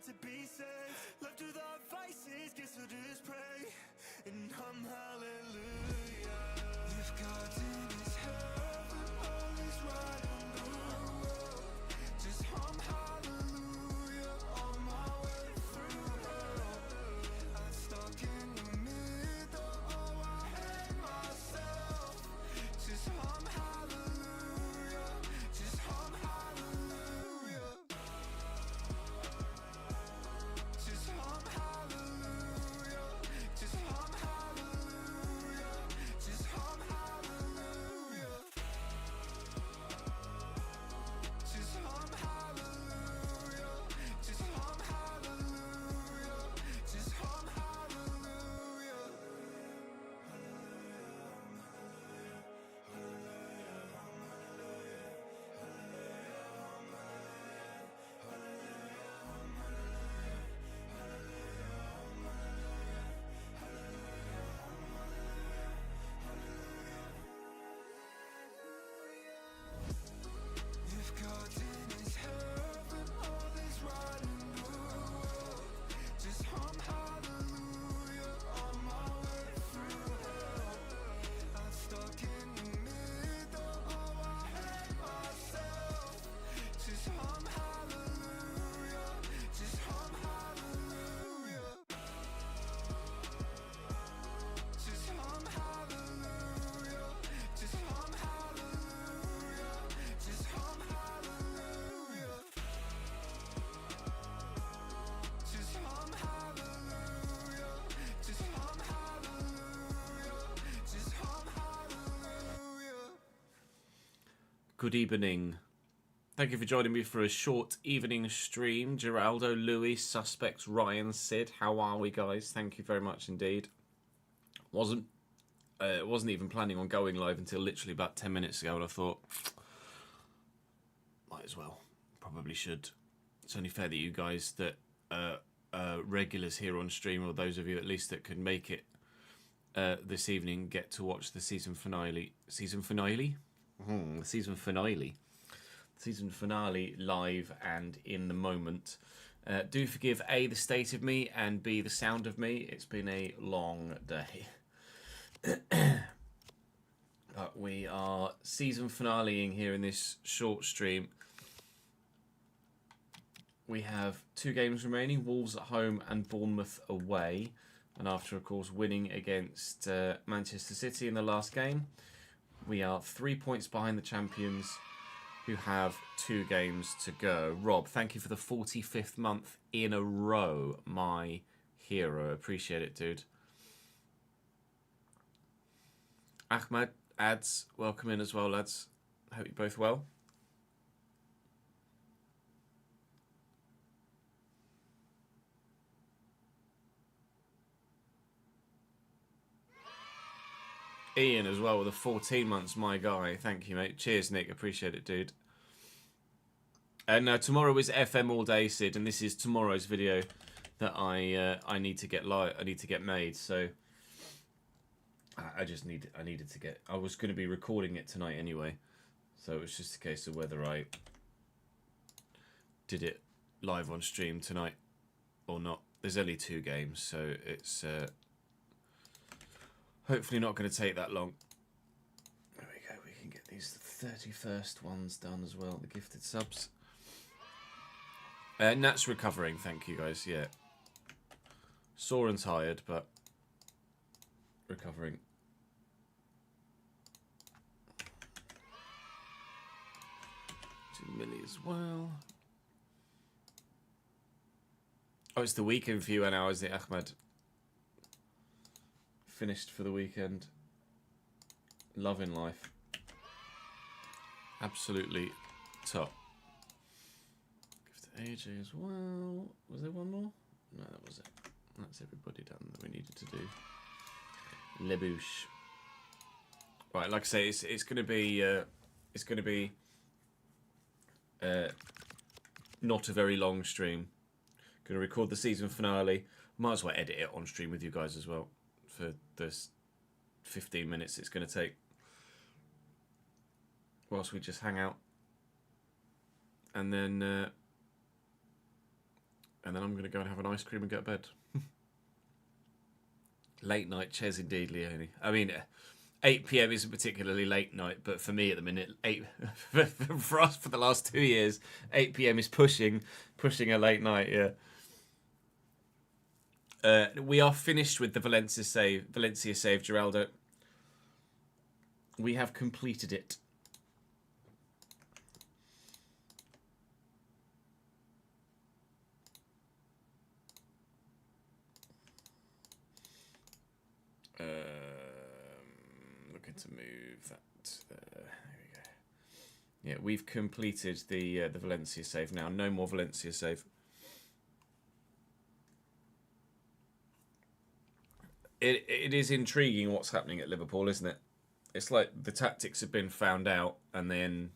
to be saved. Left without vices, guess I'll just pray and hum hallelujah. If God in his heaven, all is right in the world, just hum hallelujah on my way through hell. I'm stuck in the middle, oh I hate myself. Just hum hallelujah, just hum hallelujah. Just hum hallelujah, just hum hallelujah, just hum hallelujah. Just hum hallelujah, just hum hallelujah, just hum hallelujah. If God's in his heaven, all is right in the world, just hum hallelujah on my way through hell. I'm stuck in the middle, oh I hate myself. Just hum hallelujah, just hum hallelujah. Just hum hallelujah, just hum hallelujah, just hum hallelujah. Just hum hallelujah, just hum hallelujah, just hum hallelujah. Good evening. Thank you for joining me for a short evening stream. Geraldo, Louis, Suspects, Ryan, Sid. How are we, guys? Thank you very much indeed. Wasn't even planning on going live until literally about 10 minutes ago, and I thought, might as well. Probably should. It's only fair that you guys that regulars here on stream, or those of you at least that can make it this evening, get to watch the season finale. Season finale? The season finale. Season finale live and in the moment. Do forgive A, the state of me, and B, the sound of me. It's been a long day. But we are season finaleing here in this short stream. We have 2 games remaining, Wolves at home and Bournemouth away. And after, of course, winning against Manchester City in the last game, we are 3 points behind the champions, who have 2 games to go. Rob, thank you for the 45th month in a row, my hero. Appreciate it, dude. Ahmad, Ads, welcome in as well, lads. Hope you're both well. Ian as well with the 14 months, my guy. Thank you, mate. Cheers, Nick. Appreciate it, dude. And tomorrow is FM all day, Sid, and this is tomorrow's video that I need to get live. I need to get made. So I needed to get. I was going to be recording it tonight anyway, so it was just a case of whether I did it live on stream tonight or not. There's only 2 games, so it's hopefully not going to take that long. There we go. We can get these 31st ones done as well. The gifted subs. Nat's recovering. Thank you, guys. Yeah. Sore and tired, but recovering. Millie as well. Oh, it's the weekend for you now, is it, Ahmed? Finished for the weekend. Loving life. Absolutely top. Give to AJ as well. Was there one more? No, that was it. That's everybody done that we needed to do. Lebouche. Right, like I say, it's going to be not a very long stream. Going to record the season finale. Might as well edit it on stream with you guys as well for this 15 minutes it's going to take whilst we just hang out, and then and then I'm going to go and have an ice cream and go to bed. Late night Ches indeed, Leone. I mean, 8 p.m. isn't particularly late night, but for me at the minute, for us for the last 2 years, 8 p.m. is pushing a late night. Yeah. We are finished with the Valencia save, Geraldo. We have completed it. Looking to move that there. There we go. Yeah, we've completed the Valencia save now. No more Valencia save. It is intriguing what's happening at Liverpool, isn't it? It's like the tactics have been found out, and then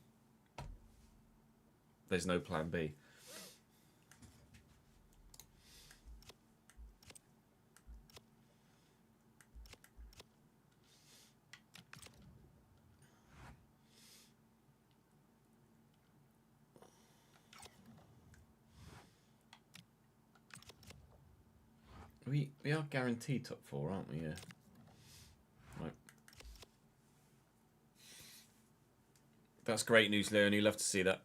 there's no plan B. We are guaranteed top 4, aren't we? Yeah. Right. That's great news, Leonie. Love to see that.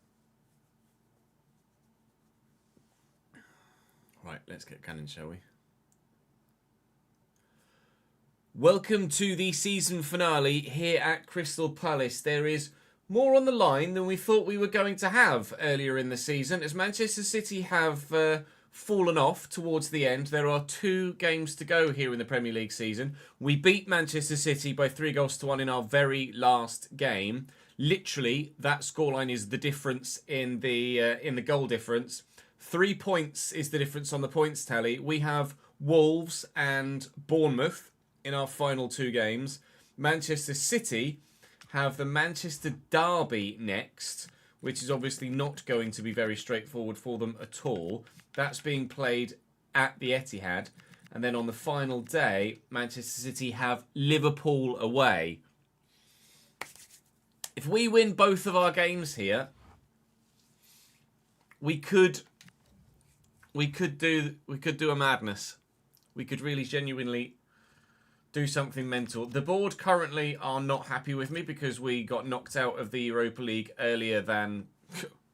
Right, let's get cannon, shall we? Welcome to the season finale here at Crystal Palace. There is more on the line than we thought we were going to have earlier in the season, as Manchester City have fallen off towards the end. There are 2 games to go here in the Premier League season. We beat Manchester City by 3-1 in our very last game. Literally, that scoreline is the difference in the goal difference. 3 points is the difference on the points tally. We have Wolves and Bournemouth in our final 2 games. Manchester City have the Manchester Derby next, which is obviously not going to be very straightforward for them at all. That's being played at the Etihad. And then on the final day, Manchester City have Liverpool away. If we win both of our games here, we could do a madness. We could really genuinely do something mental. The board currently are not happy with me because we got knocked out of the Europa League earlier than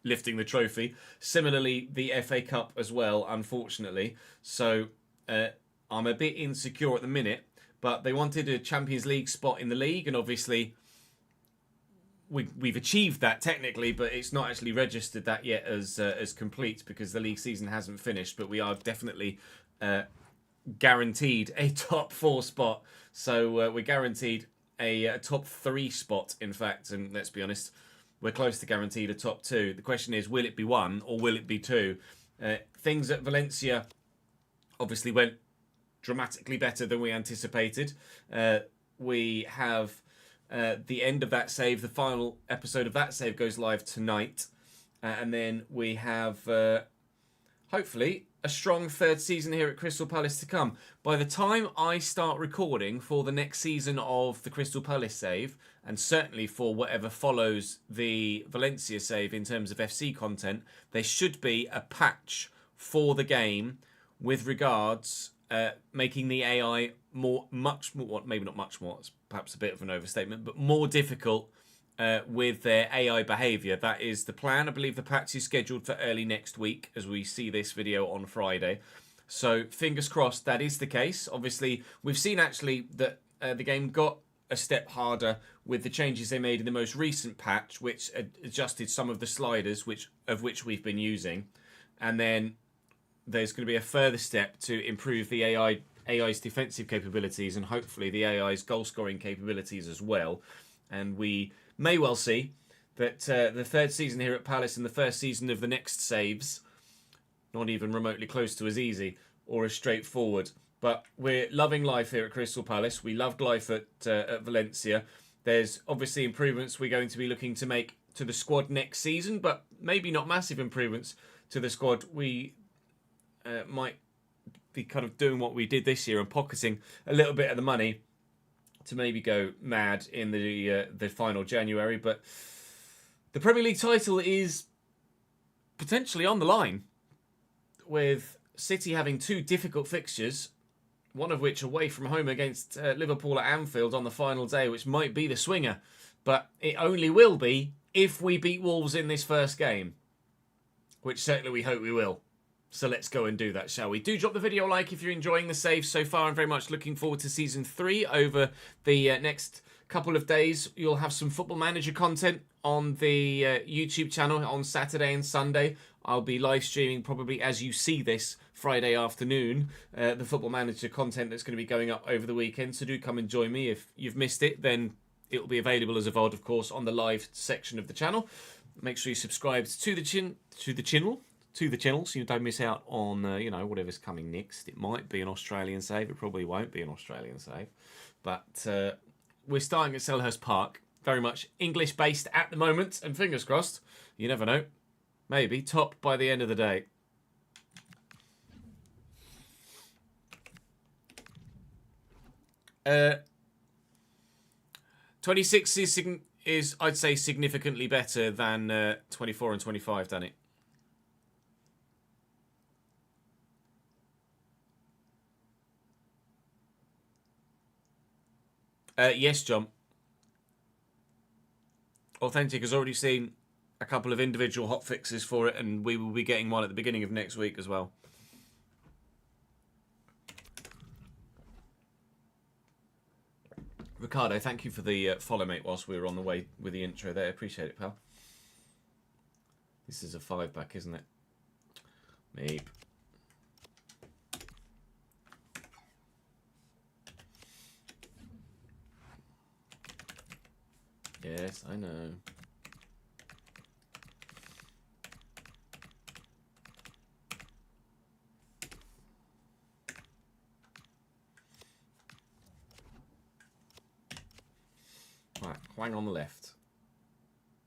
lifting the trophy. Similarly, the FA Cup as well, unfortunately. So I'm a bit insecure at the minute, but they wanted a Champions League spot in the league, and obviously we've achieved that technically, but it's not actually registered that yet as complete because the league season hasn't finished. But we are definitely guaranteed a top 4 spot. So we're guaranteed a top 3 spot, in fact. And let's be honest, we're close to guaranteed a top 2. The question is, will it be 1 or will it be 2? Things at Valencia obviously went dramatically better than we anticipated. We have the end of that save. The final episode of that save goes live tonight. And then we have, hopefully, a strong 3rd season here at Crystal Palace to come. By the time I start recording for the next season of the Crystal Palace save, and certainly for whatever follows the Valencia save in terms of FC content, there should be a patch for the game with regards making the AI much more, maybe not much more, it's perhaps a bit of an overstatement, but more difficult with their AI behaviour. That is the plan. I believe the patch is scheduled for early next week as we see this video on Friday. So fingers crossed that is the case. Obviously, we've seen actually that the game got a step harder with the changes they made in the most recent patch, which adjusted some of the sliders, of which we've been using. And then there's going to be a further step to improve the AI's defensive capabilities and hopefully the AI's goal-scoring capabilities as well. And we may well see that the 3rd season here at Palace and the 1st season of the next saves, not even remotely close to as easy or as straightforward. But we're loving life here at Crystal Palace. We loved life at Valencia. There's obviously improvements we're going to be looking to make to the squad next season, but maybe not massive improvements to the squad. We might be kind of doing what we did this year and pocketing a little bit of the money to maybe go mad in the final January. But the Premier League title is potentially on the line with City having 2 difficult fixtures, one of which away from home against Liverpool at Anfield on the final day, which might be the swinger. But it only will be if we beat Wolves in this first game, which certainly we hope we will. So let's go and do that, shall we? Do drop the video a like if you're enjoying the save so far. I'm very much looking forward to Season 3 over the next couple of days. You'll have some Football Manager content on the YouTube channel on Saturday and Sunday. I'll be live streaming probably as you see this Friday afternoon, the Football Manager content that's going to be going up over the weekend. So do come and join me. If you've missed it, then it will be available as a VOD, of course, on the live section of the channel. Make sure you subscribe to the channel, so you don't miss out on whatever's coming next. It might be an Australian save. It probably won't be an Australian save, but we're starting at Selhurst Park. Very much English based at the moment, and fingers crossed, you never know, maybe top by the end of the day. Uh, 26 is I'd say significantly better than 24 and 25, Danny. Yes, John. Authentic has already seen a couple of individual hot fixes for it, and we will be getting one at the beginning of next week as well. Ricardo, thank you for the follow, mate, whilst we were on the way with the intro there. Appreciate it, pal. This is a 5-back, isn't it? Meep. Yes, I know. Right, Hwang on the left.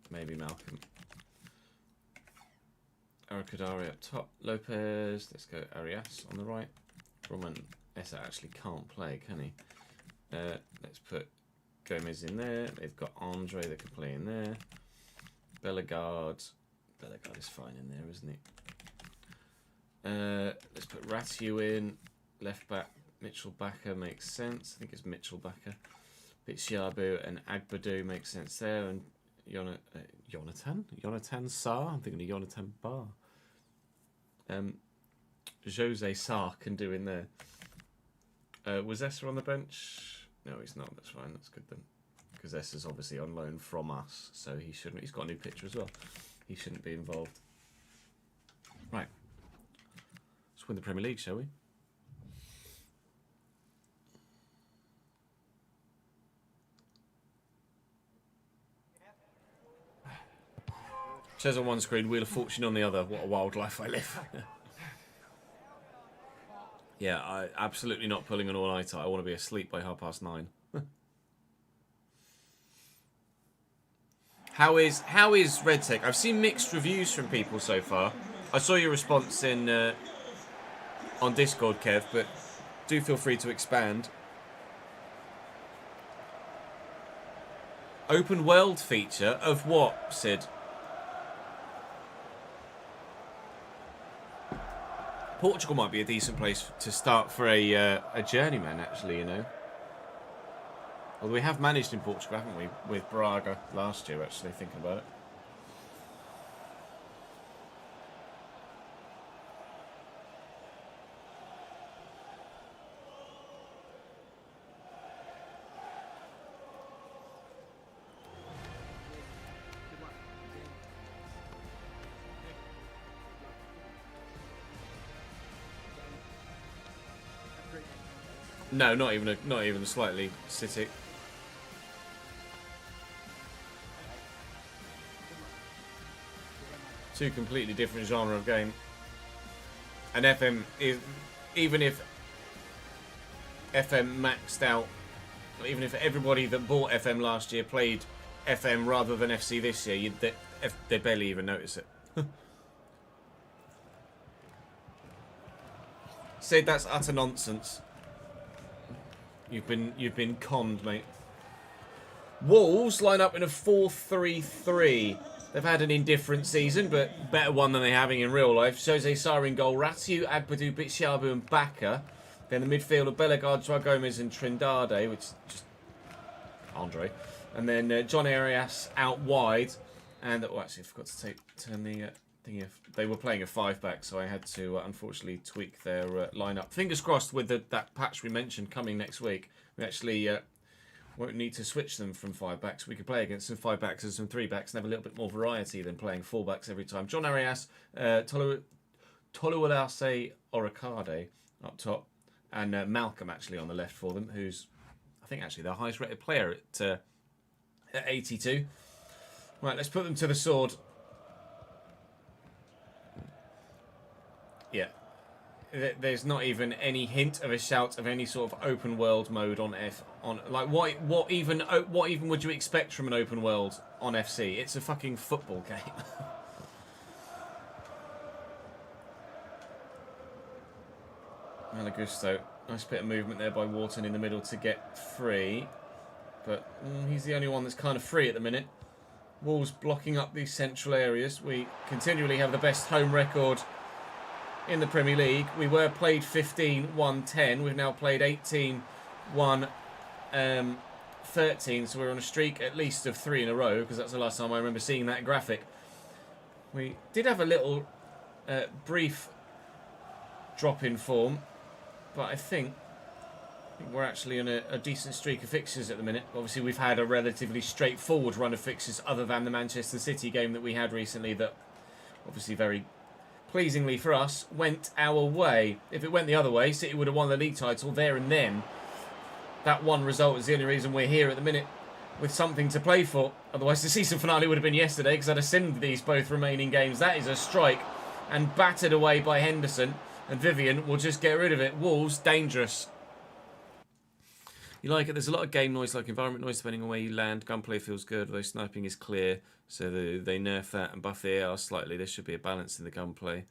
Maybe Malcolm. Arakadari up top. Lopez. Let's go Arias on the right. Roman Essa actually can't play, can he? Let's put Gomez in there. They've got Andre that can play in there. Bellegarde. Bellegarde is fine in there, isn't he? Let's put Ratiu in. Left back. Mitchell Bakker makes sense. I think it's Mitchell Bakker. Bitshiabu and Agbadu makes sense there. And Jonathan Sarr. I'm thinking of Jonathan Barr. Jose Sarr can do in there. Was Essa on the bench? No, he's not. That's fine. That's good then. Because Essa's obviously on loan from us, so he shouldn't. He's got a new picture as well. He shouldn't be involved. Right. Let's win the Premier League, shall we? Says on one screen, Wheel of Fortune on the other. What a wild life I live. Yeah, I absolutely not pulling an all-nighter. I want to be asleep by 9:30. How is Red Tech? I've seen mixed reviews from people so far. I saw your response in on Discord, Kev, but do feel free to expand. Open world feature of what, Sid? Portugal might be a decent place to start for a journeyman, actually, you know. Although we have managed in Portugal, haven't we? With Braga last year, actually, thinking about it. No, not even slightly City. Two completely different genre of game. And FM is, even if FM maxed out, even if everybody that bought FM last year played FM rather than FC this year, they'd barely even notice it. Said that's utter nonsense. You've been conned, mate. Wolves line up in a 4-3-3. They've had an indifferent season, but better one than they're having in real life. Jose Sarr in goal, Ratiu, Agbadu, Bitshabu and Baka. Then the midfield of Bellegarde, Joao Gomez and Trindade, which is just Andre. And then John Arias out wide. And, actually, I forgot to turn the thing off. They were playing a 5-back, so I had to, unfortunately, tweak their lineup. Fingers crossed with that patch we mentioned coming next week. We actually won't need to switch them from 5-backs. We could play against some 5-backs and some 3-backs and have a little bit more variety than playing 4-backs every time. John Arias, Toluwalase Oricade up top, and Malcolm actually on the left for them, who's, I think, actually their highest rated player at 82. Right, let's put them to the sword. Yeah. There's not even any hint of a shout of any sort of open world mode on what even would you expect from an open world on FC? It's a fucking football game. Malagusto, nice bit of movement there by Wharton in the middle to get free, but he's the only one that's kind of free at the minute. Wolves blocking up these central areas. We continually have the best home record in the Premier League. We were played 15-1-10. We've now played 18-1-13. So we're on a streak at least of 3 in a row, because that's the last time I remember seeing that graphic. We did have a little brief drop in form, but I think we're actually on a decent streak of fixtures at the minute. Obviously, we've had a relatively straightforward run of fixtures other than the Manchester City game that we had recently that obviously very pleasingly for us went our way. If it went the other way, City would have won the league title there and then. That one result is the only reason we're here at the minute with something to play for. Otherwise, the season finale would have been yesterday because I'd have simmed these both remaining games. That is a strike and battered away by Henderson, and Vivian will just get rid of it. Wolves, dangerous. You like it? There's a lot of game noise, like environment noise, depending on where you land. Gunplay feels good, though sniping is clear. So they nerf that and buff the AR slightly. There should be a balance in the gunplay.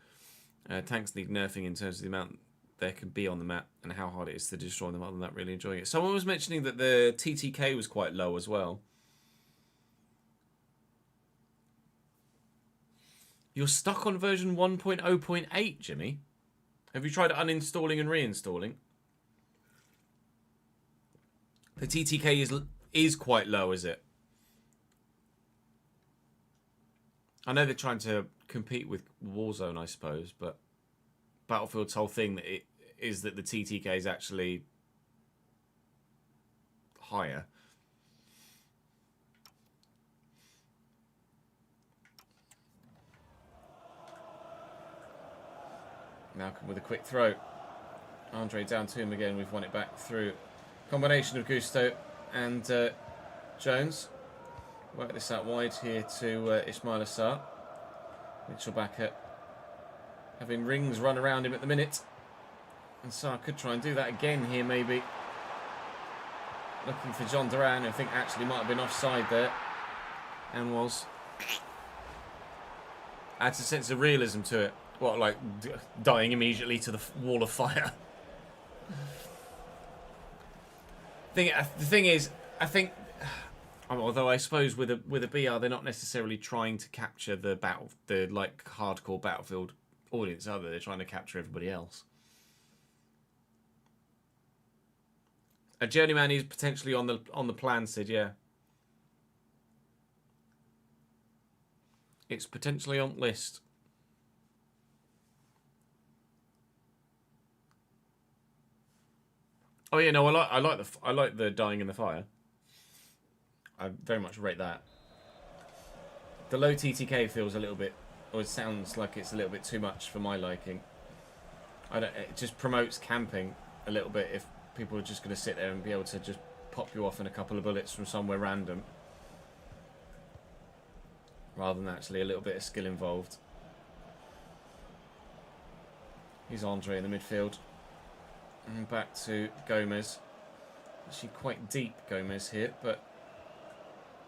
Tanks need nerfing in terms of the amount there can be on the map and how hard it is to destroy them. Other than that, really enjoying it. Someone was mentioning that the TTK was quite low as well. You're stuck on version 1.0.8, Jimmy. Have you tried uninstalling and reinstalling? The TTK is quite low, is it? I know they're trying to compete with Warzone, I suppose, but Battlefield's whole thing is that the TTK is actually higher. Malcolm with a quick throw. Andre down to him again. We've won it back through combination of Gusto and Jones. Work this out wide here to Ismail Assar. Mitchell Bakker having rings run around him at the minute. And Sarr could try and do that again here, maybe. Looking for John Duran, who I think actually might have been offside there. And was. Adds a sense of realism to it. What, like dying immediately to the wall of fire? The thing is, I think, although I suppose with a BR, they're not necessarily trying to capture the like hardcore Battlefield audience, are they? They're trying to capture everybody else. A journeyman is potentially on the plan, Sid. Yeah, it's potentially on list. Oh yeah, no, I like the dying in the fire. I very much rate that. The low TTK feels a little bit, or it sounds like it's a little bit too much for my liking. It just promotes camping a little bit if people are just going to sit there and be able to just pop you off in a couple of bullets from somewhere random, rather than actually a little bit of skill involved. Here's Andre in the midfield. And back to Gomez. Actually quite deep, Gomez here, but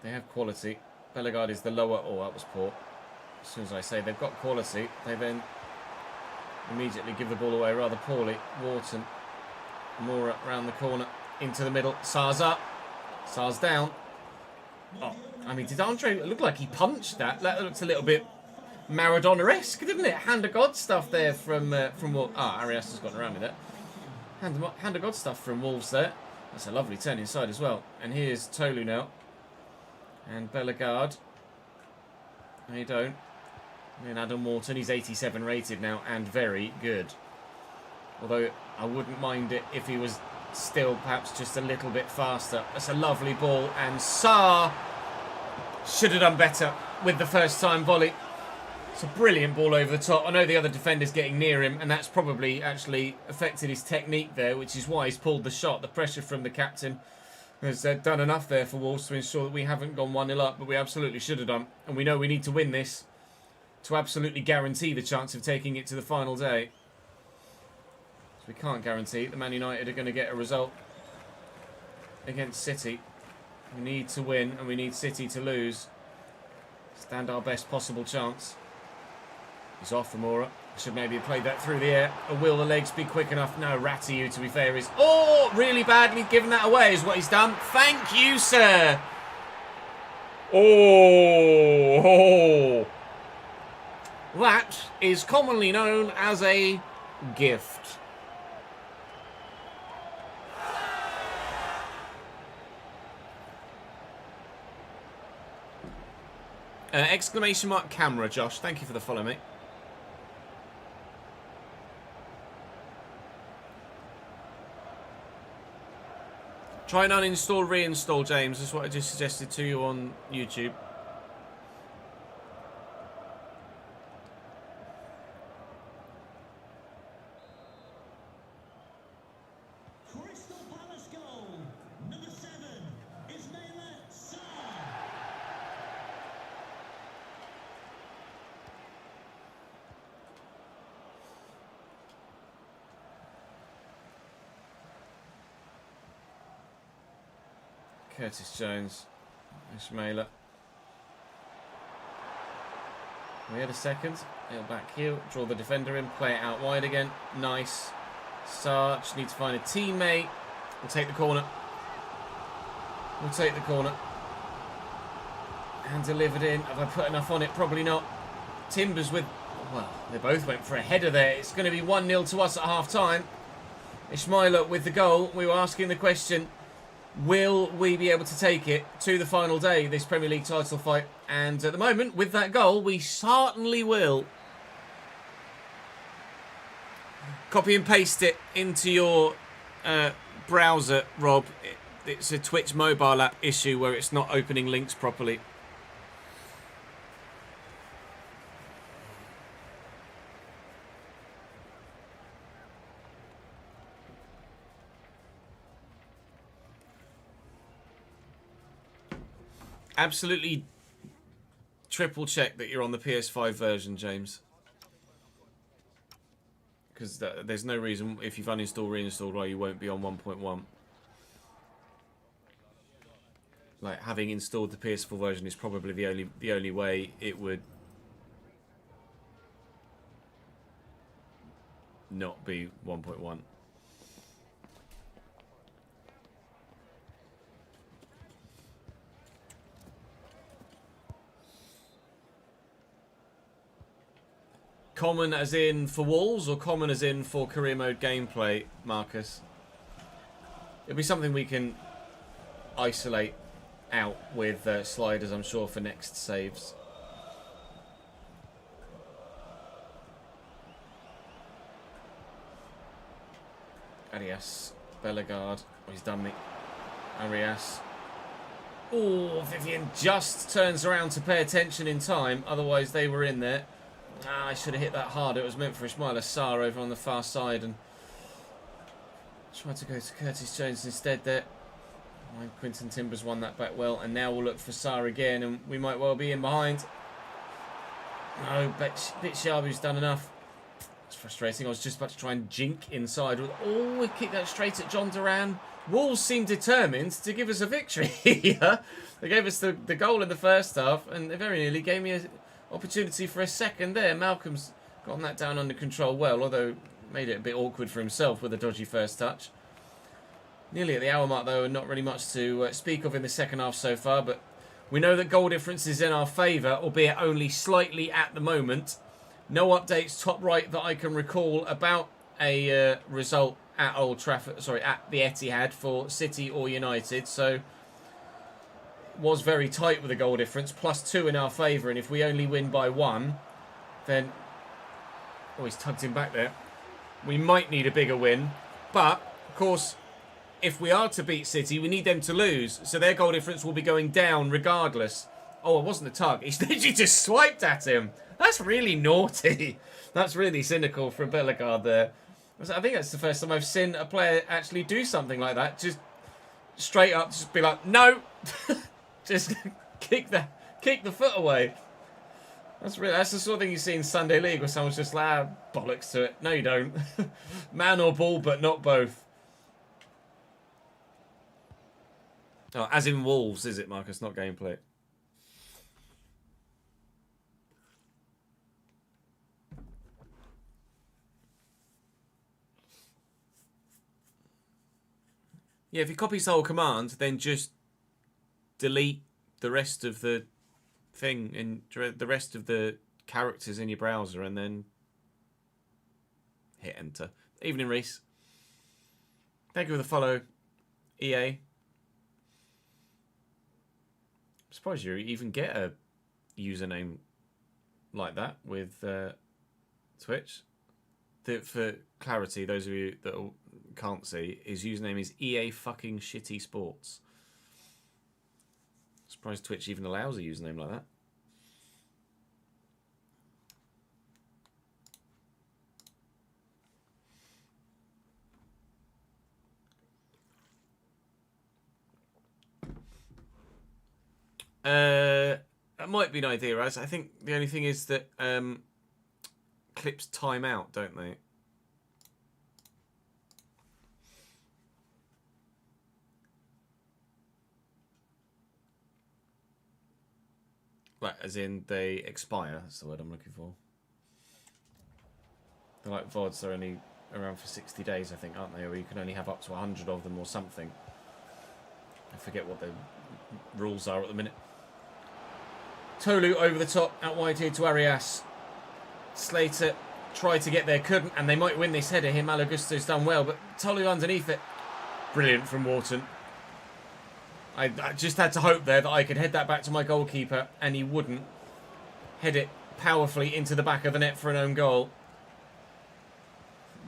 they have quality. Bellegarde is the lower... Oh, that was poor. As soon as I say they've got quality, they then immediately give the ball away rather poorly. Wharton, Moura around the corner, into the middle. Sarr's up. Sarr's down. Oh, I mean, did Andre look like he punched that? That looks a little bit Maradona-esque, didn't it? Hand of God stuff there from Wolves. Ah, Arias has gotten around with it. Hand of God stuff from Wolves there. That's a lovely turn inside as well. And here's Tolu now. And Bellegarde. No, you don't. And Adam Morton, he's 87 rated now and very good. Although I wouldn't mind it if he was still perhaps just a little bit faster. That's a lovely ball, and Sarr should have done better with the first time volley. It's a brilliant ball over the top. I know the other defender's getting near him, and that's probably actually affected his technique there, which is why he's pulled the shot. The pressure from the captain has done enough there for Wolves to ensure that we haven't gone 1-0 up, but we absolutely should have done. And we know we need to win this to absolutely guarantee the chance of taking it to the final day. We can't guarantee that Man United are going to get a result against City. We need to win, and we need City to lose. Stand our best possible chance. He's off from Aura. Should maybe have played that through the air. Or will the legs be quick enough? No, Ratiu, to be fair, is... Oh, really badly given that away is what he's done. Thank you, sir. Oh. That is commonly known as a gift. Exclamation mark camera, Josh. Thank you for the follow, mate. Try and uninstall, reinstall, James. That's what I just suggested to you on YouTube. Crystal Palace goal. Number 7 is Sarr. Curtis Jones. Ismaila. We had a second. He'll back heel. Draw the defender in. Play it out wide again. Nice. Sarr. Just need to find a teammate. We'll take the corner. We'll take the corner. And delivered in. Have I put enough on it? Probably not. Timbers with... Well, they both went for a header there. It's going to be 1-0 to us at half-time. Ismaila with the goal. We were asking the question... Will we be able to take it to the final day, this Premier League title fight? And at the moment, with that goal, we certainly will. Copy and paste it into your browser, Rob. It's a Twitch mobile app issue where it's not opening links properly. Absolutely triple check that you're on the PS5 version, James. Because there's no reason, if you've uninstalled, reinstalled, why you won't be on 1.1. Like, having installed the PS4 version is probably the only way it would not be 1.1. Common as in for Wolves, or common as in for career mode gameplay, Marcus? It'll be something we can isolate out with sliders, I'm sure, for next saves. Arias, Bellegarde. Oh, he's done me. Arias. Oh, Vivian just turns around to pay attention in time. Otherwise, they were in there. Ah, I should have hit that hard. It was meant for Ismaila Sarr over on the far side, and tried to go to Curtis Jones instead there. Quinton Timbers won that back well, and now we'll look for Sarr again, and we might well be in behind. No, Bitshabu's done enough. It's frustrating. I was just about to try and jink inside. Oh, we kicked that straight at John Duran. Wolves seem determined to give us a victory here. They gave us the goal in the first half, and they very nearly gave me an opportunity for a second there. Malcolm's gotten that down under control well, although made it a bit awkward for himself with a dodgy first touch. Nearly at the hour mark, though, and not really much to speak of in the second half so far, but We know that goal difference is in our favour, albeit only slightly at the moment. No updates top right that I can recall about a result at Old Trafford, sorry, at the Etihad for City or United. So was very tight with the goal difference, +2 in our favour, and if we only win by 1, then he's tugged him back there. We might need a bigger win, but of course, if we are to beat City, we need them to lose, so their goal difference will be going down regardless. Oh, it wasn't a tug. He literally just swiped at him. That's really naughty. That's really cynical from Bellegarde there. I think that's the first time I've seen a player actually do something like that. Just straight up, just be like, no. Just kick the foot away. That's the sort of thing you see in Sunday League where someone's just like, bollocks to it. No, you don't. Man or ball, but not both. Oh, as in Wolves, is it, Marcus? Not gameplay. Yeah, if you copy the whole command, then just delete the rest of the thing and the rest of the characters in your browser and then hit enter. Evening, Reese. Thank you for the follow, EA. I'm surprised you even get a username like that with Twitch. For clarity, those of you that can't see, his username is EA fucking shitty sports. Surprised Twitch even allows a username like that. That might be an idea, right? I think the only thing is that clips time out, don't they? Right, as in they expire. That's the word I'm looking for. They're like VODs. They're only around for 60 days, I think, aren't they? Or you can only have up to 100 of them or something. I forget what the rules are at the minute. Tolu over the top, out wide here to Arias. Slater tried to get there, couldn't, and they might win this header here. Malagusto's done well, but Tolu underneath it. Brilliant from Wharton. I just had to hope there that I could head that back to my goalkeeper, and he wouldn't. Head it powerfully into the back of the net for an own goal.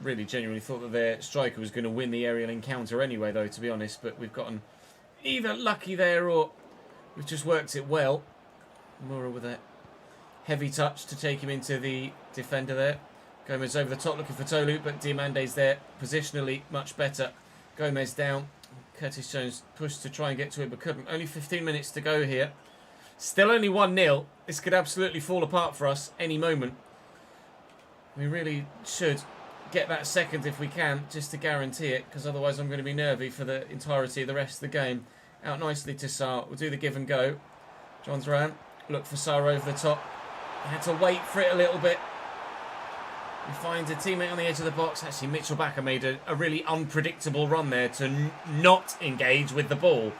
Really genuinely thought that their striker was going to win the aerial encounter anyway, though, to be honest. But we've gotten either lucky there or we've just worked it well. Moura with a heavy touch to take him into the defender there. Gomez over the top looking for Tolu, but Diamande's there. Positionally much better. Gomez down. Curtis Jones pushed to try and get to it, but couldn't. Only 15 minutes to go here. Still only 1-0. This could absolutely fall apart for us any moment. We really should get that second if we can, just to guarantee it, because otherwise I'm going to be nervy for the entirety of the rest of the game. Out nicely to Sarr. We'll do the give and go. John's around. Look for Sarr over the top. He had to wait for it a little bit. He finds a teammate on the edge of the box. Actually, Mitchell Bakker made a really unpredictable run there to not engage with the ball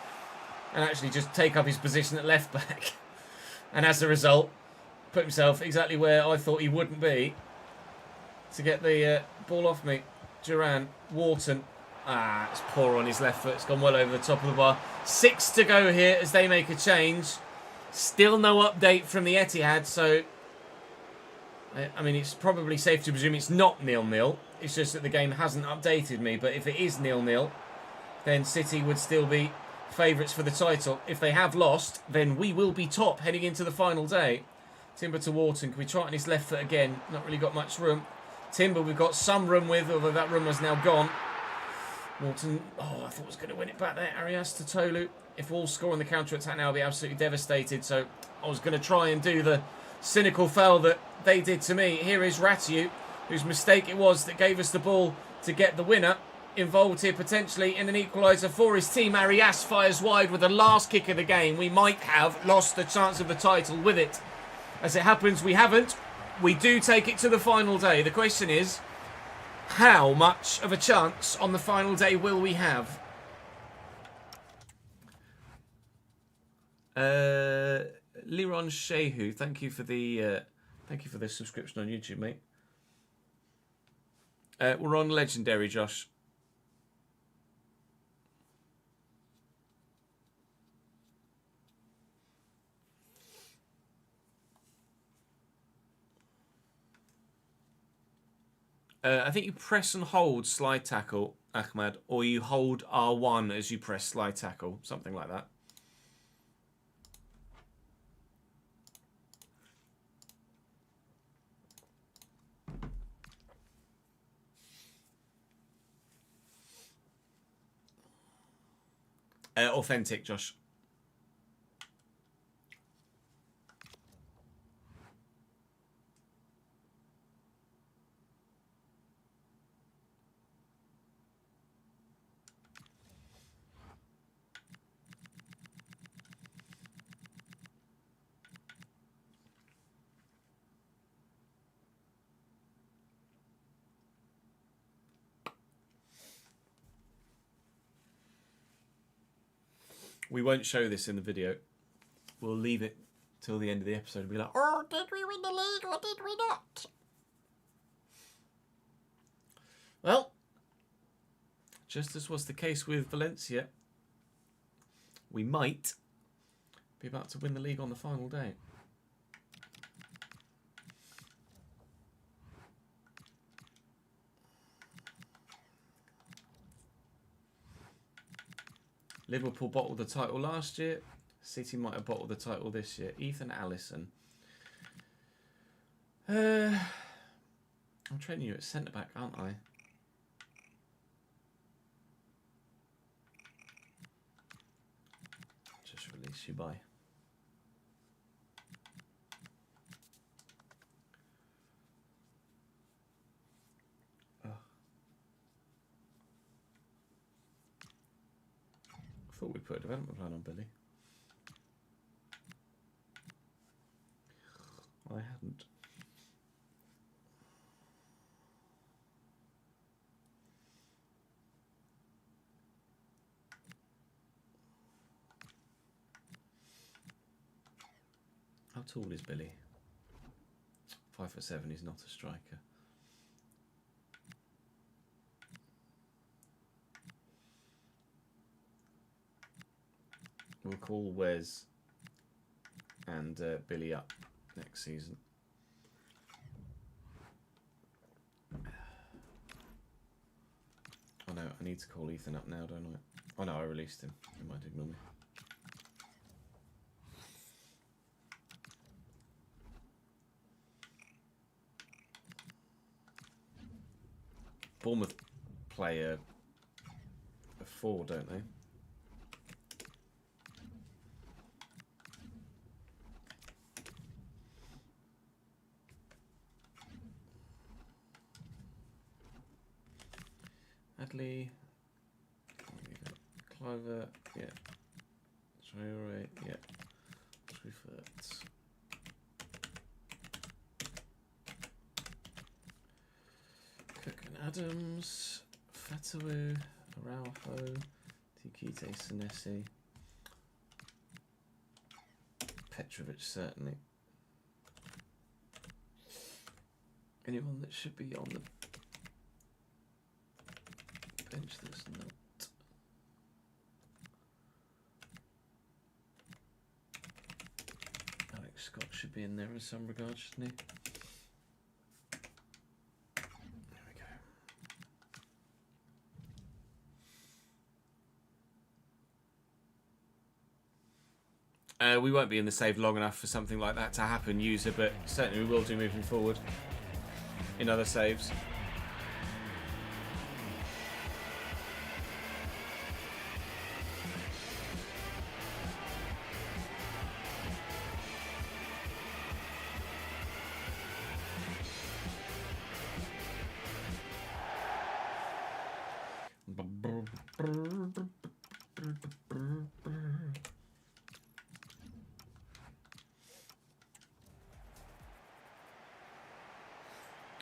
and actually just take up his position at left back. And as a result, put himself exactly where I thought he wouldn't be to get the ball off me. Duran, Wharton. It's poor on his left foot. It's gone well over the top of the bar. 6 to go here as they make a change. Still no update from the Etihad, so I mean, it's probably safe to presume it's not 0-0. It's just that the game hasn't updated me. But if it is 0-0, then City would still be favourites for the title. If they have lost, then we will be top heading into the final day. Timber to Wharton. Can we try it on his left foot again? Not really got much room. Timber we've got some room with, although that room has now gone. Wharton, I thought was going to win it back there. Arias to Tolu. If Wolves score on the counter-attack now, I'll be absolutely devastated. So I was going to try and do the cynical foul that they did to me. Here is Ratiu, whose mistake it was that gave us the ball to get the winner. Involved here potentially in an equaliser for his team. Arias fires wide with the last kick of the game. We might have lost the chance of the title with it. As it happens, we haven't. We do take it to the final day. The question is, how much of a chance on the final day will we have? Liron Shehu, thank you for the subscription on YouTube, mate. We're on Legendary, Josh. I think you press and hold slide tackle, Ahmad, or you hold R1 as you press slide tackle, something like that. Authentic, Josh. We won't show this in the video. We'll leave it till the end of the episode and be like, oh, did we win the league or did we not? Well, just as was the case with Valencia, we might be about to win the league on the final day. Liverpool bottled the title last year. City might have bottled the title this year. Ethan Allison. I'm training you at centre-back, aren't I? Just release you by. I thought we put a development plan on Billy. I hadn't. How tall is Billy? 5'7", he's not a striker. We'll call Wes and Billy up next season. Oh no, I need to call Ethan up now, don't I? Oh no, I released him. He might ignore me. Bournemouth play a 4, don't they? Adley, Cliver, yeah. Traore, yeah. Truffert. Cook and Adams, Fatawu, Araujo, Tikite, Senesi, Petrovic, certainly. Anyone that should be on the bench that's not. Alex Scott should be in there in some regard, shouldn't he? There we go. We won't be in the save long enough for something like that to happen, user, but certainly we will do moving forward in other saves.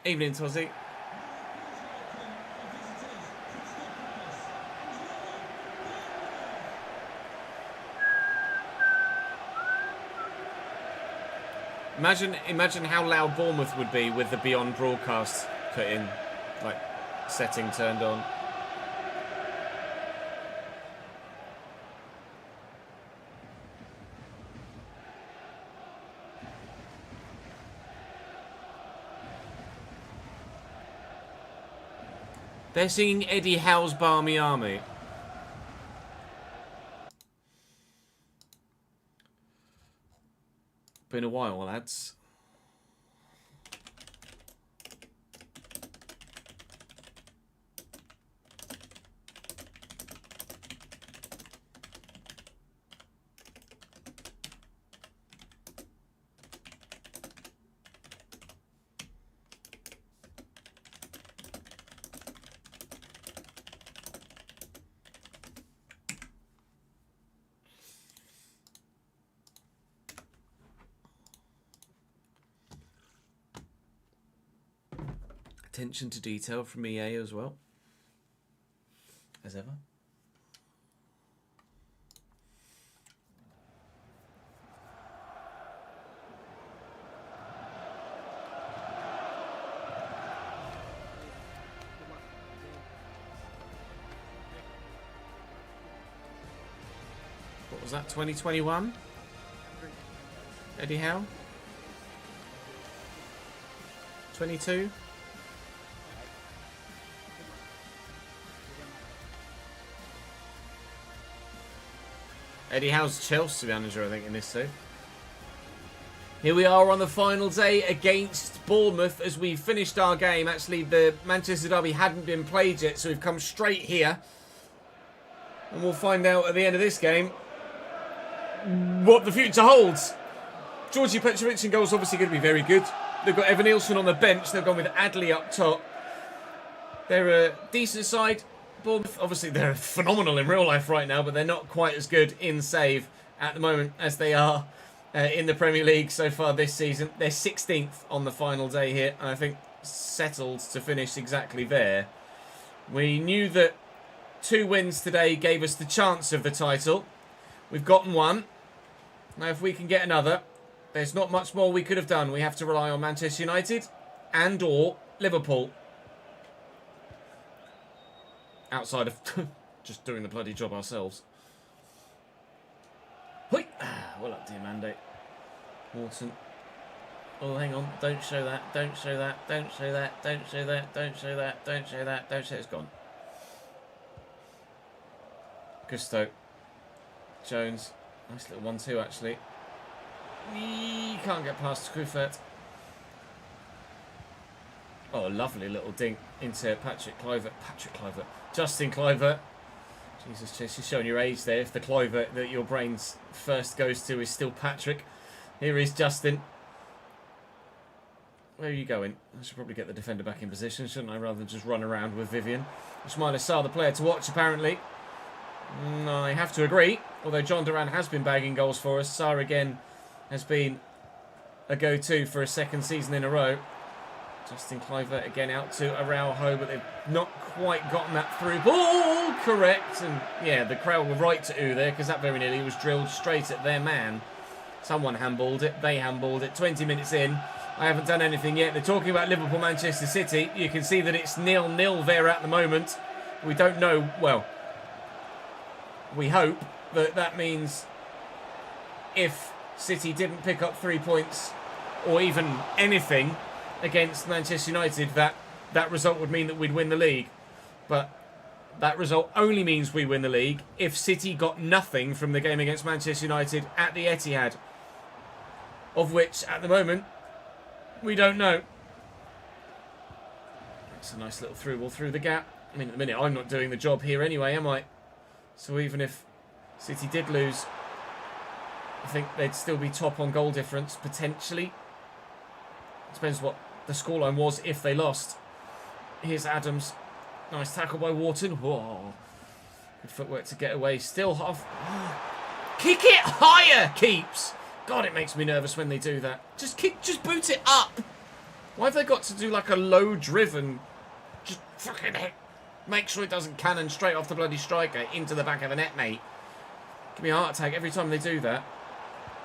Evening, Tozzy. Imagine how loud Bournemouth would be with the Beyond broadcast put in, like setting turned on. They're singing Eddie Howe's Barmy Army. Been a while, lads. Attention to detail from EA as well, as ever. What was that, 2021? Eddie Howe? 22? Eddie Howe's Chelsea manager, I think, in this too. Here we are on the final day against Bournemouth as we finished our game. Actually, the Manchester derby hadn't been played yet, so we've come straight here. And we'll find out at the end of this game what the future holds. Georgie Petrovic in goal is obviously going to be very good. They've got Evan Nielsen on the bench. They've gone with Adley up top. They're a decent side. Bournemouth, obviously, they're phenomenal in real life right now, but they're not quite as good in save at the moment as they are in the Premier League so far this season. They're 16th on the final day here, and I think settled to finish exactly there. We knew that 2 wins today gave us the chance of the title. We've gotten one. Now, if we can get another, there's not much more we could have done. We have to rely on Manchester United and or Liverpool. Outside of just doing the bloody job ourselves. Hoi! Well up to your mandate. Wharton. Oh, hang on. Don't show that. Don't show that. Don't show that. Don't show that. Don't show that. Don't show that. Don't show it. It's gone. Gusto. Jones. Nice little 1-2, actually. Can't get past Scruffert. Oh, a lovely little dink into Patrick Kluivert. Justin Kluivert. Jesus, just showing your age there. If the Kluivert that your brains first goes to is still Patrick. Here is Justin. Where are you going? I should probably get the defender back in position, shouldn't I? Rather than just run around with Vivian. Ismail Assar, the player to watch, apparently. I have to agree. Although John Duran has been bagging goals for us. Sarr again has been a go-to for a second season in a row. Justin Kluivert again out to Araujo, but they've not quite gotten that through. Ball correct, and yeah, the crowd were right to ooh there because that very nearly was drilled straight at their man. Someone handballed it, they handballed it. 20 minutes in, I haven't done anything yet. They're talking about Liverpool, Manchester City. You can see that it's 0-0 there at the moment. We don't know, well, we hope that that means if City didn't pick up 3 points or even anything against Manchester United, that result would mean that we'd win the league. But that result only means we win the league if City got nothing from the game against Manchester United at the Etihad, of which at the moment we don't know. That's a nice little through ball through the gap. I mean, at the minute I'm not doing the job here anyway, am I? So even if City did lose, I think they'd still be top on goal difference potentially. Depends what the scoreline was if they lost. Here's Adams. Nice tackle by Wharton. Whoa. Good footwork to get away. Still half. Kick it higher, Keeps. God, it makes me nervous when they do that. Just boot it up. Why have they got to do like a low driven? Just fucking make sure it doesn't cannon straight off the bloody striker into the back of the net, mate. Give me a heart attack every time they do that.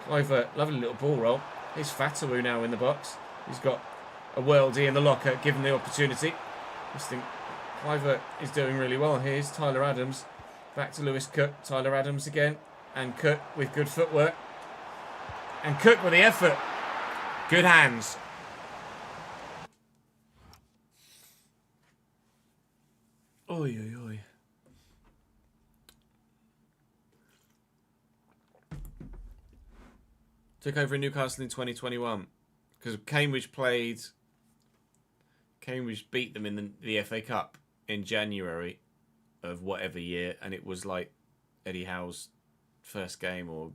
Kluivert, lovely little ball roll. Here's Fatawu now in the box. He's got a worldie in the locker, given the opportunity. I just think Clivert is doing really well. Here's Tyler Adams. Back to Lewis Cook. Tyler Adams again. And Cook with good footwork. And Cook with the effort. Good hands. Oi, oi, oi. Took over in Newcastle in 2021 because Cambridge beat them in the FA Cup in January of whatever year, and it was like Eddie Howe's first game, or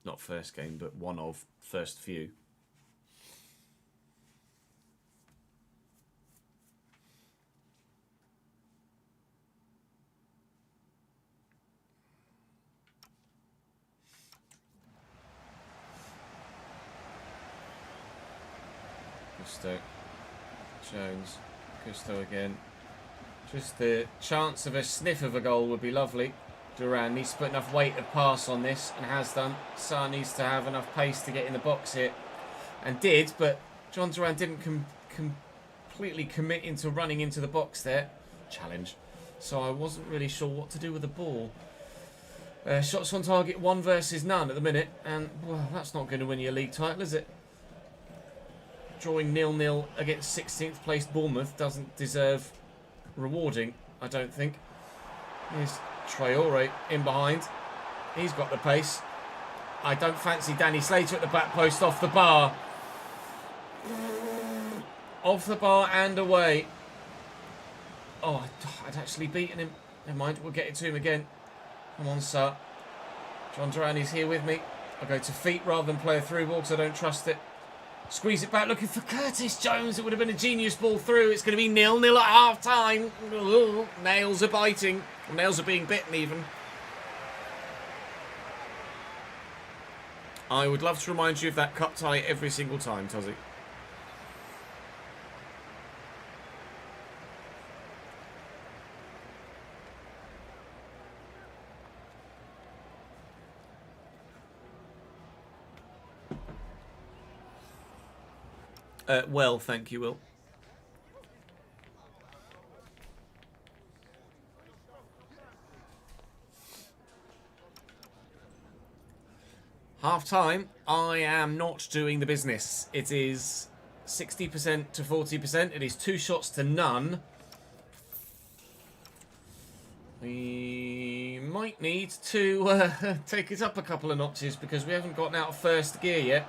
not first game, but one of first few. Gusto, Jones, Gusto again. Just the chance of a sniff of a goal would be lovely. Duran needs to put enough weight of pass on this, and has done. Sarr needs to have enough pace to get in the box here, and did, but John Duran didn't completely commit into running into the box there. Challenge. So I wasn't really sure what to do with the ball. Shots on target 1 versus none at the minute, and well, that's not going to win you a league title, is it? Drawing 0-0 against 16th placed Bournemouth doesn't deserve rewarding, I don't think. Here's Traore in behind. He's got the pace. I don't fancy Danny Slater at the back post, off the bar. Off the bar and away. Oh, I'd actually beaten him. Never mind, we'll get it to him again. Come on, sir. John Durrani's here with me. I'll go to feet rather than play a through ball because I don't trust it. Squeeze it back, looking for Curtis Jones. It would have been a genius ball through. It's going to be 0-0 at half-time. Nails are biting. Nails are being bitten, even. I would love to remind you of that cup tie every single time, Tozzy. Well, thank you, Will. Half time, I am not doing the business. It is 60% to 40%. It is 2 shots to none. We might need to take it up a couple of notches because we haven't gotten out of first gear yet.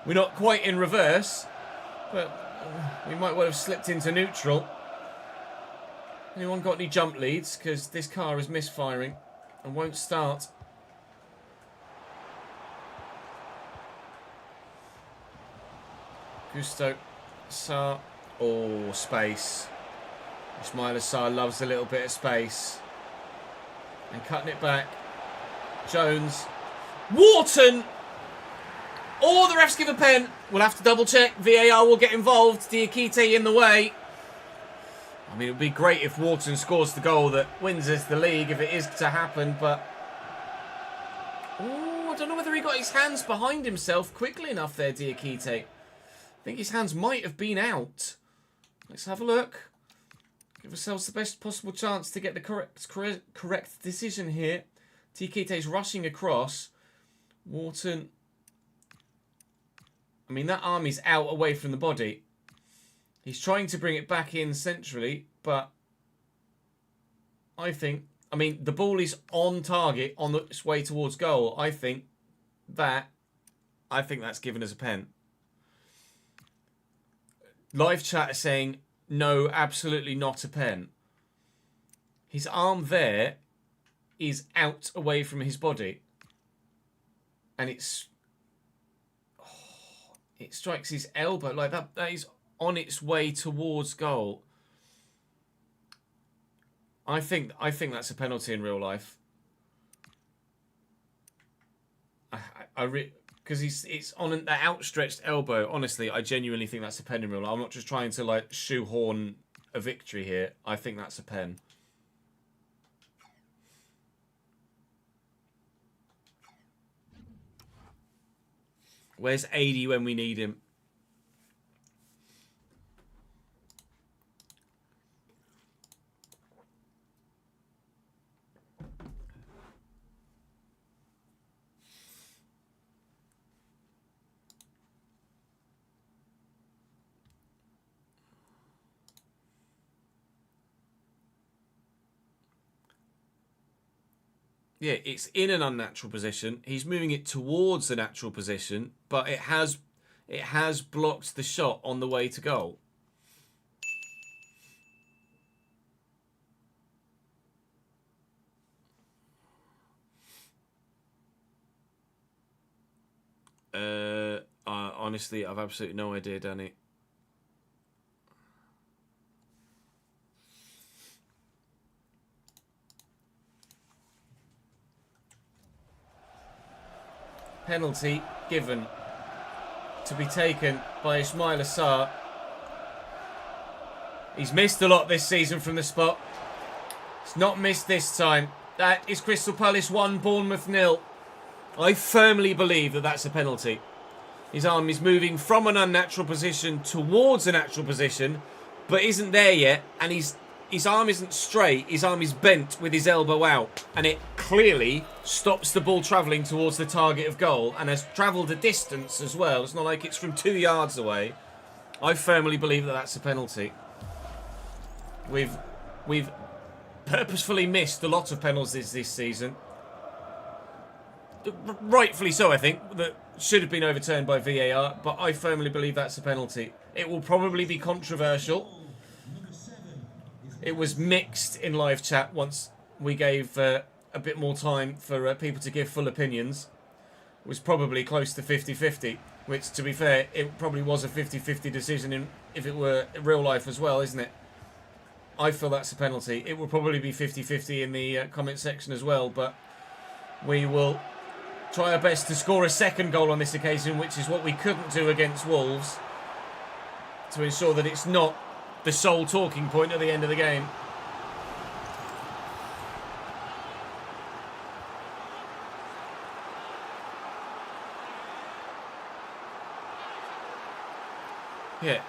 We're not quite in reverse, but we might well have slipped into neutral. Anyone got any jump leads? Because this car is misfiring and won't start. Gusto, Sarr, oh, space. Ismaila Sarr loves a little bit of space. And cutting it back. Jones. Wharton! Oh, the refs give a pen. We'll have to double check. VAR will get involved. Diakite in the way. I mean, it would be great if Wharton scores the goal that wins us the league, if it is to happen, but... oh, I don't know whether he got his hands behind himself quickly enough there, Diakite. I think his hands might have been out. Let's have a look. Give ourselves the best possible chance to get the correct decision here. Diakite's rushing across. Wharton... I mean, that arm is out away from the body. He's trying to bring it back in centrally, but I think... I mean, the ball is on target, on its way towards goal. I think that's given us a pen. Live chat is saying, no, absolutely not a pen. His arm there is out away from his body. And it's... oh, it strikes his elbow like that. That is on its way towards goal. I think that's a penalty in real life. Because it's on an outstretched elbow. Honestly, I genuinely think that's a pen in real life. I'm not just trying to like shoehorn a victory here. I think that's a pen. Where's 80 when we need him? Yeah, it's in an unnatural position. He's moving it towards the natural position, but it has blocked the shot on the way to goal. Honestly, I've absolutely no idea, Danny. Penalty given to be taken by Ismail Assar. He's missed a lot this season from the spot. It's not missed this time. That is Crystal Palace 1, Bournemouth 0. I firmly believe that that's a penalty. His arm is moving from an unnatural position towards a natural position, but isn't there yet, and his arm isn't straight, his arm is bent with his elbow out, and it clearly stops the ball travelling towards the target of goal, and has travelled a distance as well. It's not like it's from 2 yards away. I firmly believe that that's a penalty. We've purposefully missed a lot of penalties this season. Rightfully so, I think, that should have been overturned by VAR, but I firmly believe that's a penalty. It will probably be controversial. It was mixed in live chat once we gave a bit more time for people to give full opinions. It was probably close to 50-50, which, to be fair, it probably was a 50-50 decision if it were real life as well, isn't it? I feel that's a penalty. It will probably be 50-50 in the comment section as well, but we will try our best to score a second goal on this occasion, which is what we couldn't do against Wolves, to ensure that it's not the sole talking point at the end of the game. Yeah,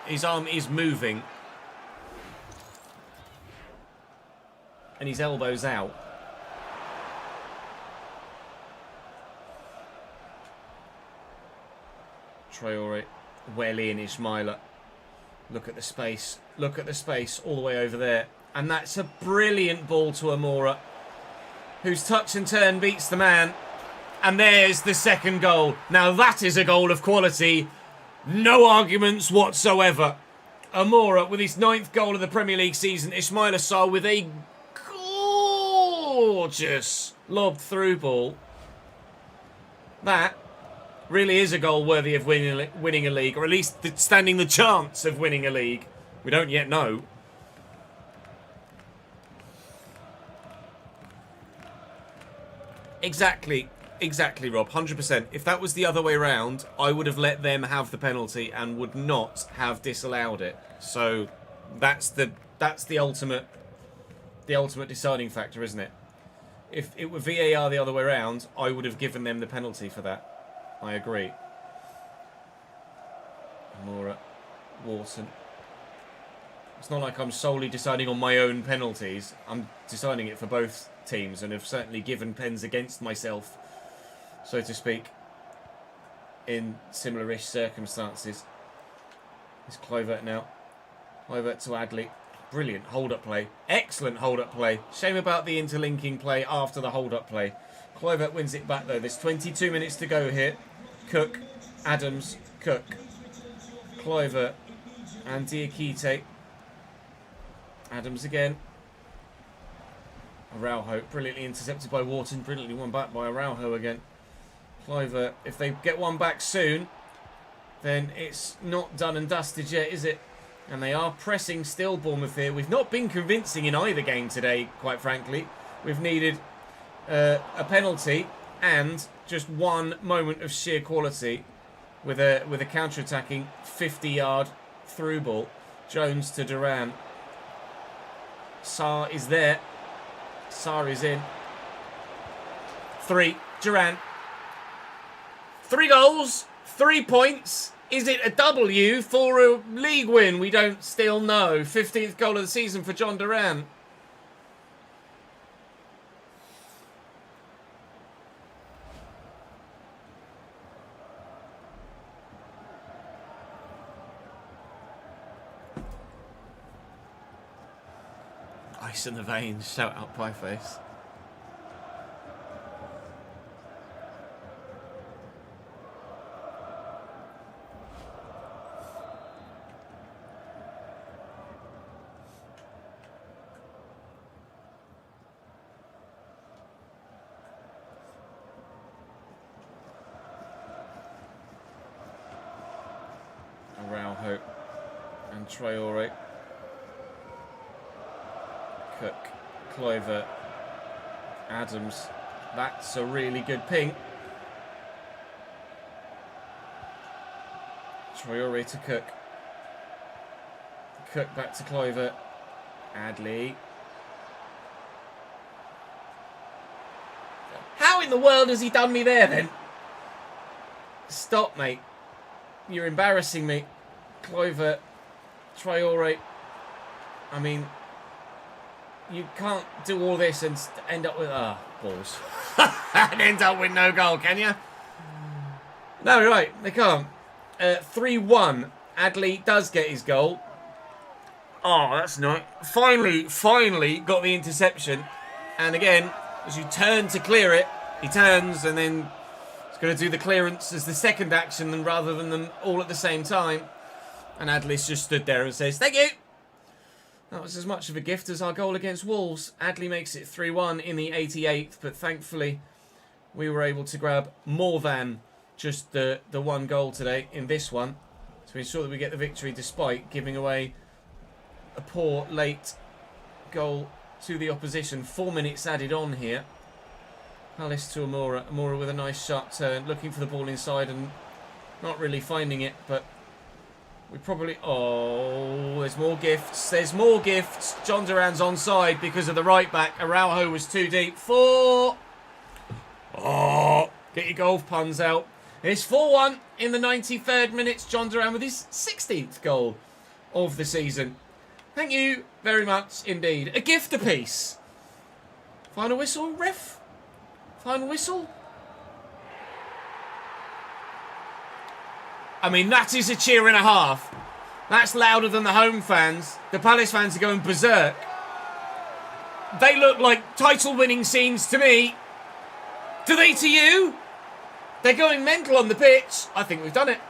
his arm is moving. And his elbow's out. Traore, Welly and Ismaila. Look at the space. Look at the space all the way over there. And that's a brilliant ball to Amora, whose touch and turn beats the man. And there's the second goal. Now that is a goal of quality. No arguments whatsoever. Amora with his 9th goal of the Premier League season. Ismail Assar with a gorgeous lobbed through ball. That really is a goal worthy of winning a league, or at least standing the chance of winning a league. We don't yet know. Exactly, Rob, 100%. If that was the other way around, I would have let them have the penalty and would not have disallowed it. So that's the ultimate deciding factor, isn't it? If it were VAR the other way around, I would have given them the penalty for that. I agree. Amora, Wharton. It's not like I'm solely deciding on my own penalties. I'm deciding it for both teams, and have certainly given pens against myself, so to speak, in similar-ish circumstances. It's Kluivert now. Kluivert to Adley. Brilliant hold-up play. Excellent hold-up play. Shame about the interlinking play after the hold-up play. Kluivert wins it back though. There's 22 minutes to go here. Cook, Adams, Cook, Kluivert, and Diakite. Adams again. Araujo, brilliantly intercepted by Wharton. Brilliantly won back by Araujo again. Kluivert, if they get one back soon, then it's not done and dusted yet, is it? And they are pressing still, Bournemouth here. We've not been convincing in either game today, quite frankly. We've needed a penalty and just one moment of sheer quality with a counter-attacking 50-yard through ball. Jones to Duran. Sarr is there. Sarr is in. 3. Duran. 3 goals 3 points. Is it a W for a league win? We don't still know. 15th goal of the season for John Duran. Ice in the veins. Shout out Pieface. Araujo and Traore. Cook, Kluivert, Adams. That's a really good ping. Traore to Cook. Cook back to Kluivert. Adley. How in the world has he done me there then? Stop, mate. You're embarrassing me. Kluivert, Traore. I mean, you can't do all this and end up with balls. And end up with no goal, can you? No, you're right. They can't. 3-1. Adley does get his goal. Oh, that's nice. Finally got the interception. And again, as you turn to clear it, he turns and then he's going to do the clearance as the second action rather than them all at the same time. And Adley's just stood there and says, "Thank you." That was as much of a gift as our goal against Wolves. Adley makes it 3-1 in the 88th, but thankfully we were able to grab more than just the one goal today in this one to ensure that we get the victory despite giving away a poor late goal to the opposition. 4 minutes added on here. Palace to Amora. Amora with a nice sharp turn, looking for the ball inside and not really finding it, but we probably... Oh, there's more gifts. There's more gifts. John Duran's onside because of the right back. Araujo was too deep. 4. Oh, get your golf puns out. It's 4-1 in the 93rd minute. John Duran with his 16th goal of the season. Thank you very much indeed. A gift apiece. Final whistle, ref? Final whistle? I mean, that is a cheer and a half. That's louder than the home fans. The Palace fans are going berserk. They look like title-winning scenes to me. Do they to you? They're going mental on the pitch. I think we've done it.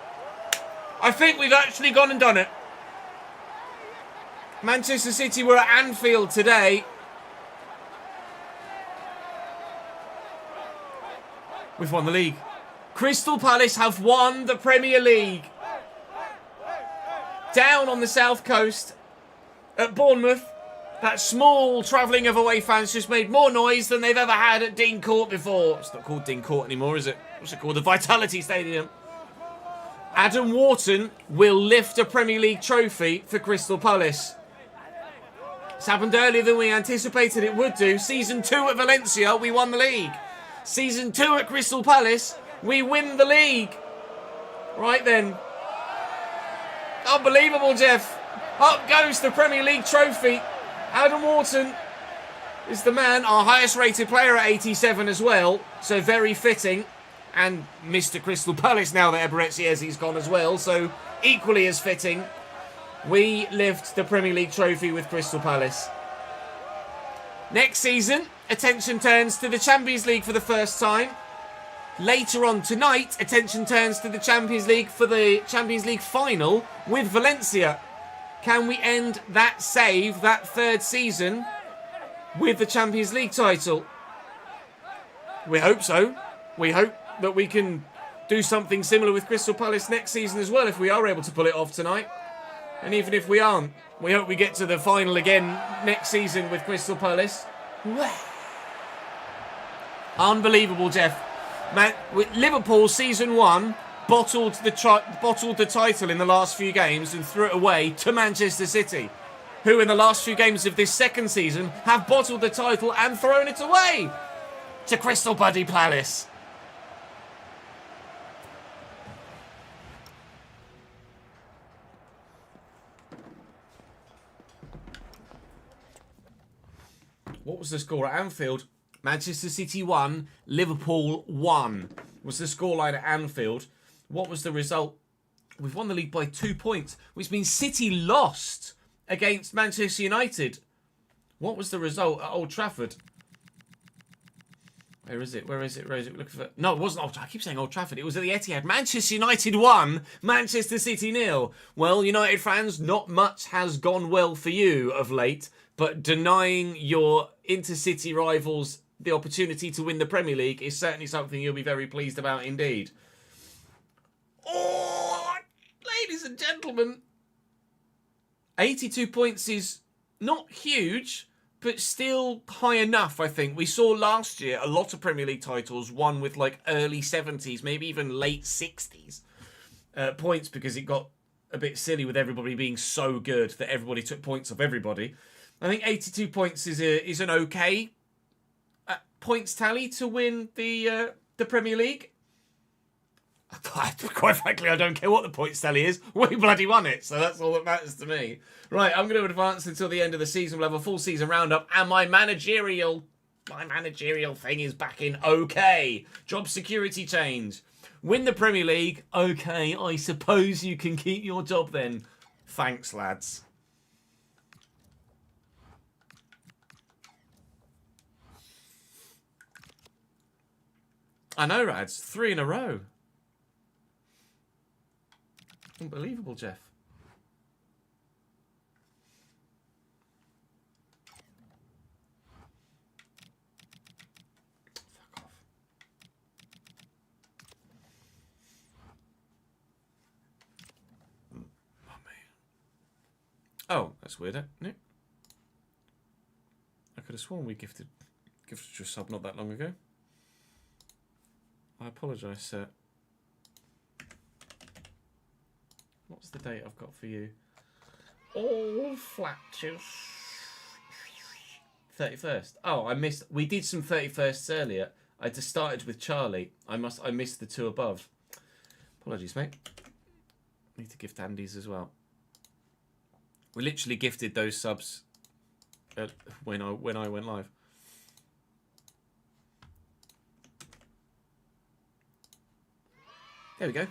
I think we've actually gone and done it. Manchester City were at Anfield today. We've won the league. Crystal Palace have won the Premier League. Down on the south coast at Bournemouth, that small travelling of away fans just made more noise than they've ever had at Dean Court before. It's not called Dean Court anymore, is it? What's it called? The Vitality Stadium. Adam Wharton will lift a Premier League trophy for Crystal Palace. It's happened earlier than we anticipated it would do. Season 2 at Valencia, we won the league. Season 2 at Crystal Palace, we win the league. Right then. Unbelievable, Jeff. Up goes the Premier League trophy. Adam Wharton is the man, our highest rated player at 87 as well. So very fitting. And Mr. Crystal Palace now that Eberechiesi's gone as well. So equally as fitting. We lift the Premier League trophy with Crystal Palace. Next season, attention turns to the Champions League for the first time. Later on tonight, attention turns to the Champions League for the Champions League final with Valencia. Can we end that save, that third season, with the Champions League title? We hope so. We hope that we can do something similar with Crystal Palace next season as well if we are able to pull it off tonight. And even if we aren't, we hope we get to the final again next season with Crystal Palace. Unbelievable, Jeff. Man, with Liverpool season 1 bottled the title in the last few games and threw it away to Manchester City, who in the last few games of this second season have bottled the title and thrown it away to Crystal Bloody Palace. What was the score at Anfield? Manchester City 1, Liverpool 1 was the scoreline at Anfield. What was the result? We've won the league by 2 points, which means City lost against Manchester United. What was the result at Old Trafford? Where is it? Where is it? Where is it? Looking for... No, it wasn't Old Trafford. I keep saying Old Trafford. It was at the Etihad. Manchester United 1, Manchester City 0. Well, United fans, not much has gone well for you of late, but denying your intercity rivals the opportunity to win the Premier League is certainly something you'll be very pleased about indeed. Oh, ladies and gentlemen, 82 points is not huge, but still high enough, I think. We saw last year a lot of Premier League titles won with like early 70s, maybe even late 60s points, because it got a bit silly with everybody being so good that everybody took points off everybody. I think 82 points is an okay points tally to win the Premier League. Quite frankly, I don't care what the points tally is. We bloody won it, so that's all that matters to me. Right, I'm going to advance until the end of the season. We'll have a full season roundup, and my managerial thing is back in okay. Job security change. Win the Premier League. Okay, I suppose you can keep your job then. Thanks, lads. I know, Rads. 3 in a row. Unbelievable, Jeff. Fuck off. Oh, that's weird, isn't it? I could have sworn we gifted you a sub not that long ago. I apologise, sir. What's the date I've got for you? All flatches. 31st. Oh, I missed. We did some 31sts earlier. I just started with Charlie. I missed the 2 above. Apologies, mate. Need to gift Andy's as well. We literally gifted those subs when I went live. There we go.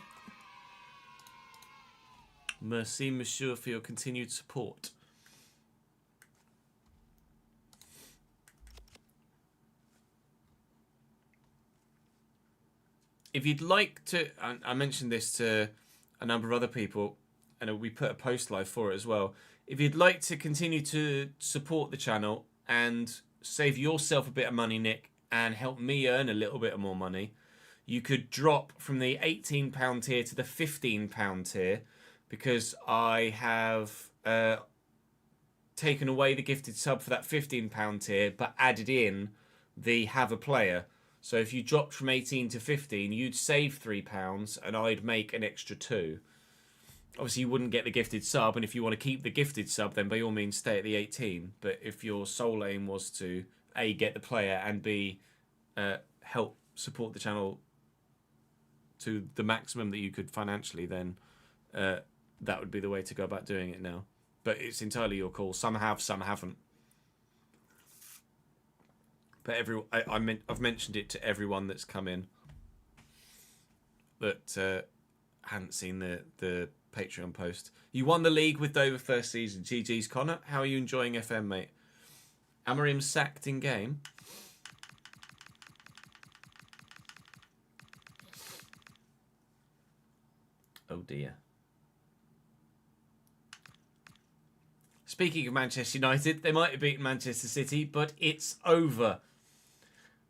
Merci, monsieur, for your continued support. If you'd like to, I mentioned this to a number of other people, and we put a post live for it as well. If you'd like to continue to support the channel and save yourself a bit of money, Nick, and help me earn a little bit more money, you could drop from the £18 tier to the £15 tier, because I have taken away the gifted sub for that £15 tier, but added in the have a player. So if you dropped from 18 to 15, you'd save £3 and I'd make an extra 2. Obviously, you wouldn't get the gifted sub, and if you want to keep the gifted sub, then by all means stay at the 18. But if your sole aim was to A, get the player, and B, help support the channel to the maximum that you could financially, then that would be the way to go about doing it now. But it's entirely your call. Some have, some haven't. But I've mentioned it to everyone that's come in that hadn't seen the Patreon post. You won the league with Dover first season. GG's, Connor. How are you enjoying FM, mate? Amorim sacked in game. Oh dear. Speaking of Manchester United, they might have beaten Manchester City, but it's over.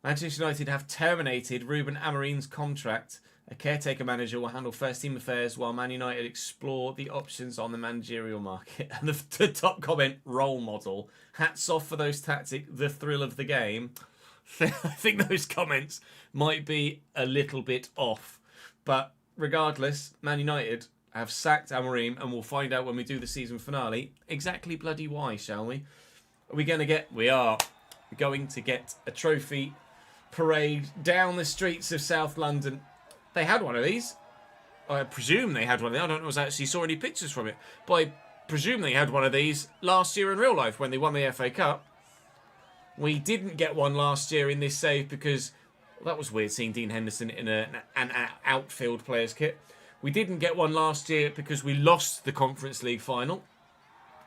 Manchester United have terminated Ruben Amorim's contract. A caretaker manager will handle first-team affairs while Man United explore the options on the managerial market. And the top comment, role model. Hats off for those tactics, the thrill of the game. I think those comments might be a little bit off. But regardless, Man United have sacked Amorim, and we'll find out when we do the season finale exactly bloody why, shall we? We are going to get a trophy parade down the streets of South London. They had one of these. I presume they had one of these. I don't know if I actually saw any pictures from it, but I presume they had one of these last year in real life when they won the FA Cup. We didn't get one last year in this save because... Well, that was weird seeing Dean Henderson in an outfield player's kit. We didn't get one last year because we lost the Conference League final.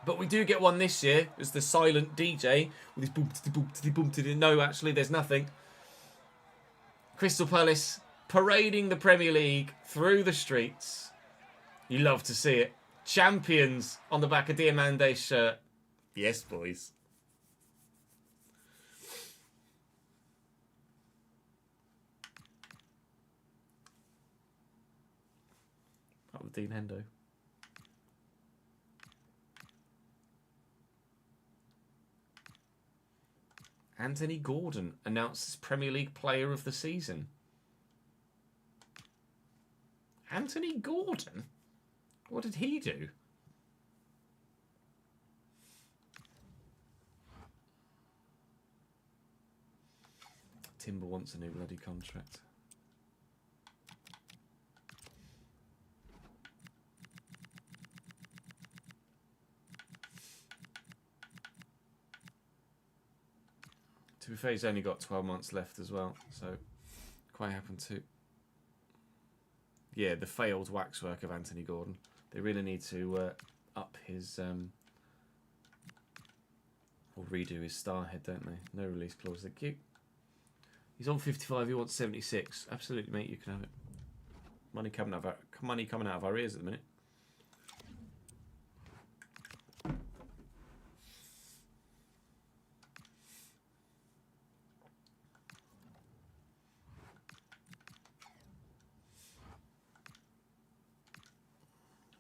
But we do get one this year as the silent DJ with his boom-tity-boom-tity-boom-tity. No, actually, there's nothing. Crystal Palace parading the Premier League through the streets. You love to see it. Champions on the back of Diamande's shirt. Yes, boys. Up with Dean Hendo. Anthony Gordon announced as Premier League Player of the Season. Anthony Gordon? What did he do? Timber wants a new bloody contract. To be fair, he's only got 12 months left as well, so quite happened to. Yeah, the failed waxwork of Anthony Gordon. They really need to up his or redo his star head, don't they? No release clause. They're cute. He's on 55. He wants 76. Absolutely, mate. You can have it. Money coming out of our ears at the minute.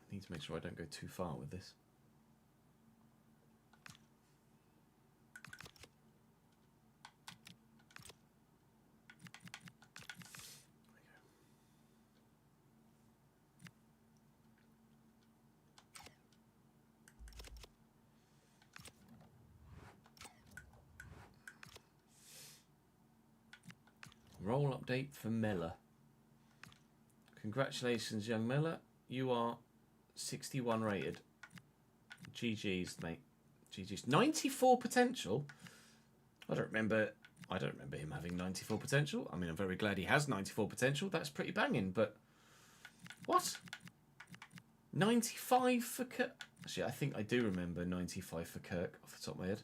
Need to make sure I don't go too far with this. Role update for Miller. Congratulations, young Miller. You are 61 rated. GG's, mate. GG's. 94 potential? I don't remember him having 94 potential. I mean, I'm very glad he has 94 potential. That's pretty banging, but... What? 95 for Kirk? Actually, I think I do remember 95 for Kirk off the top of my head.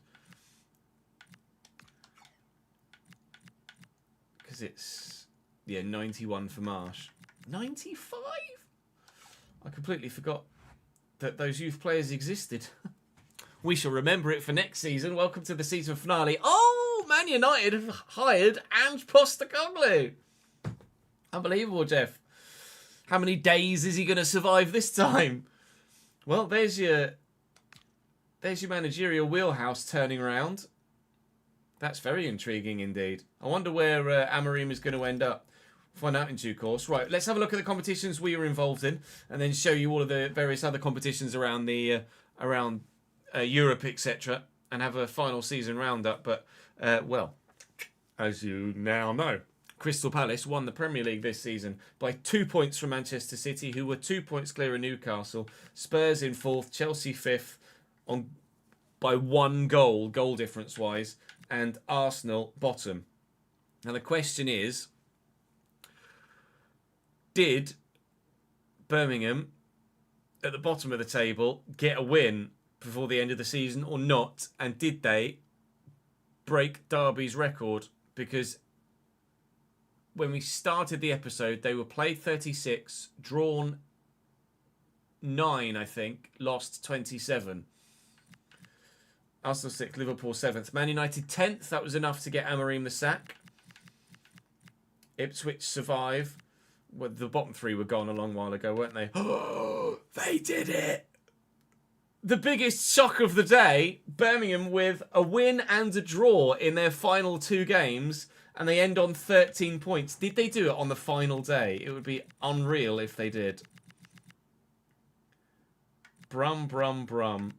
Because it's... Yeah, 91 for Marsh. 95? I completely forgot that those youth players existed. We shall remember it for next season. Welcome to the season finale. Oh, Man United have hired Ange Postecoglou. Unbelievable, Jeff. How many days is he going to survive this time? Well, there's your managerial wheelhouse turning around. That's very intriguing indeed. I wonder where Amorim is going to end up. Find out in due course. Right, let's have a look at the competitions we were involved in, and then show you all of the various other competitions around the Europe, etc., and have a final season roundup. But well, as you now know, Crystal Palace won the Premier League this season by 2 points from Manchester City, who were 2 points clear of Newcastle. Spurs in fourth, Chelsea fifth, by 1 goal difference wise, and Arsenal bottom. Now the question is, did Birmingham, at the bottom of the table, get a win before the end of the season or not? And did they break Derby's record? Because when we started the episode, they were played 36, drawn 9, I think, lost 27. Arsenal 6th, Liverpool 7th. Man United 10th. That was enough to get Amorim the sack. Ipswich survive. Well, the bottom 3 were gone a long while ago, weren't they? Oh, they did it! The biggest shock of the day, Birmingham with a win and a draw in their final 2 games, and they end on 13 points. Did they do it on the final day? It would be unreal if they did. Brum, brum, brum.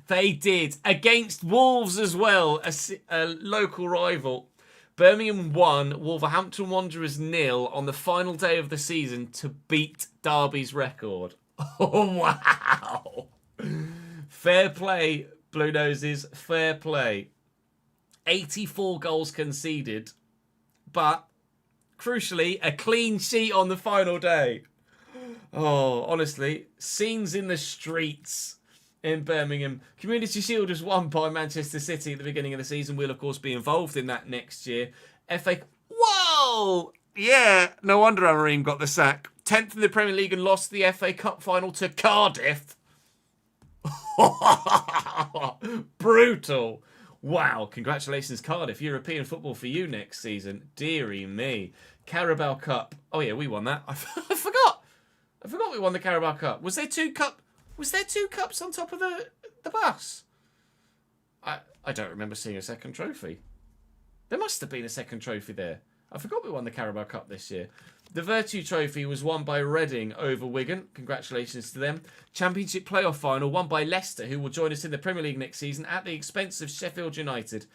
They did. Against Wolves as well, a local rival. Birmingham won, Wolverhampton Wanderers 0 on the final day of the season to beat Derby's record. Oh, wow. Fair play, Blue Noses. Fair play. 84 goals conceded, but crucially, a clean sheet on the final day. Oh, honestly, scenes in the streets in Birmingham. Community Shield was won by Manchester City at the beginning of the season. We'll, of course, be involved in that next year. FA... Whoa! Yeah, no wonder Amorim got the sack. 10th in the Premier League and lost the FA Cup final to Cardiff. Brutal. Wow, congratulations, Cardiff. European football for you next season. Deary me. Carabao Cup. Oh, yeah, we won that. I forgot. I forgot we won the Carabao Cup. Was there two cups on top of the bus? I don't remember seeing a second trophy. There must have been a second trophy there. I forgot we won the Carabao Cup this year. The Virtue Trophy was won by Reading over Wigan. Congratulations to them. Championship playoff final won by Leicester, who will join us in the Premier League next season at the expense of Sheffield United.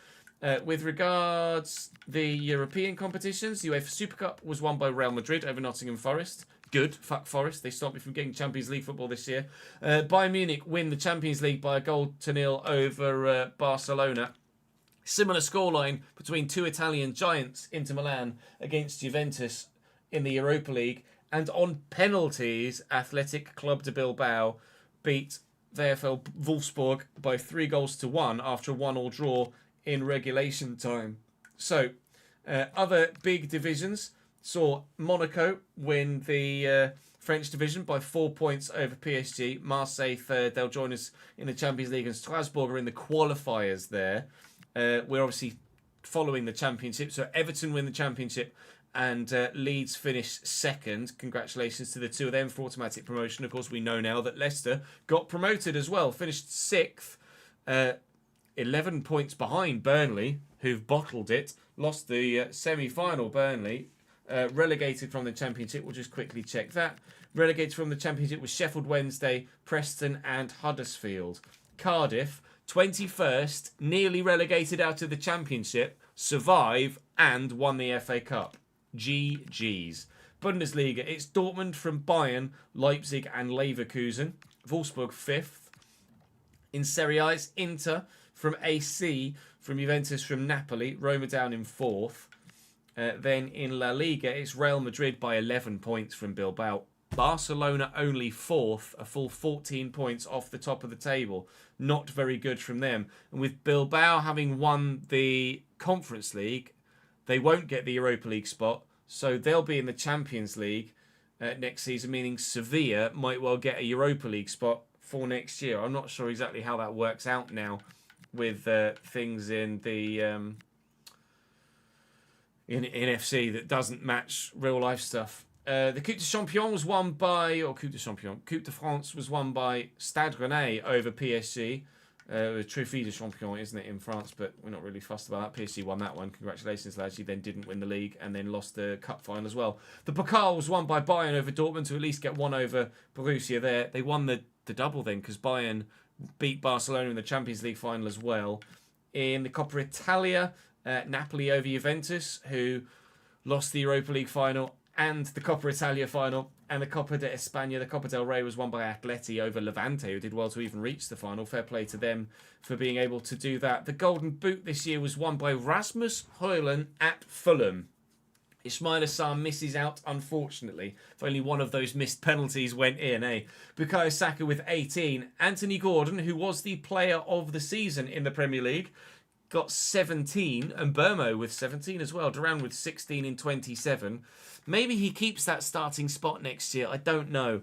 With regards the European competitions, the UEFA Super Cup was won by Real Madrid over Nottingham Forest. Good. Fuck Forest. They stopped me from getting Champions League football this year. Bayern Munich win the Champions League by a 1-0 over Barcelona. Similar scoreline between two Italian giants, Inter Milan against Juventus in the Europa League. And on penalties, Athletic Club de Bilbao beat VfL Wolfsburg by 3-1 after a 1-1 draw in regulation time. So, other big divisions saw Monaco win the French division by 4 points over PSG. Marseille third. They'll join us in the Champions League, and Strasbourg are in the qualifiers there. We're obviously following the championship. So Everton win the championship and Leeds finish second. Congratulations to the two of them for automatic promotion. Of course, we know now that Leicester got promoted as well. Finished sixth, 11 points behind Burnley, who've bottled it. Lost the semi-final, Burnley. Relegated from the championship. We'll just quickly check that. Relegated from the championship was Sheffield Wednesday, Preston and Huddersfield. Cardiff, 21st, nearly relegated out of the championship, survive and won the FA Cup. GG's. Bundesliga, it's Dortmund from Bayern, Leipzig and Leverkusen. Wolfsburg 5th. In Serie A, it's Inter from AC, from Juventus from Napoli. Roma down in 4th. Then in La Liga, it's Real Madrid by 11 points from Bilbao. Barcelona only 4th, a full 14 points off the top of the table. Not very good from them. And with Bilbao having won the Conference League, they won't get the Europa League spot. So they'll be in the Champions League next season, meaning Sevilla might well get a Europa League spot for next year. I'm not sure exactly how that works out now with things in the in FC that doesn't match real life stuff. The Coupe de Champion was won by, or Coupe de France was won by Stade Rennais over PSG. Trophée de Champion, isn't it, in France? But we're not really fussed about that. PSG won that one. Congratulations, lads. You then didn't win the league and then lost the cup final as well. The Pokal was won by Bayern over Dortmund to at least get one over Borussia there. They won the double then because Bayern beat Barcelona in the Champions League final as well. In the Coppa Italia, Napoli over Juventus, who lost the Europa League final and the Coppa Italia final, and the Copa de España, the Copa del Rey was won by Atleti over Levante, who did well to even reach the final. Fair play to them for being able to do that. The Golden Boot this year was won by Rasmus Højlund at Fulham. Ismail Assar misses out, unfortunately. If only one of those missed penalties went in, eh? Bukayo Saka with 18. Anthony Gordon, who was the player of the season in the Premier League, got 17, and Burmo with 17 as well. Duran with 16 in 27. Maybe he keeps that starting spot next year. I don't know.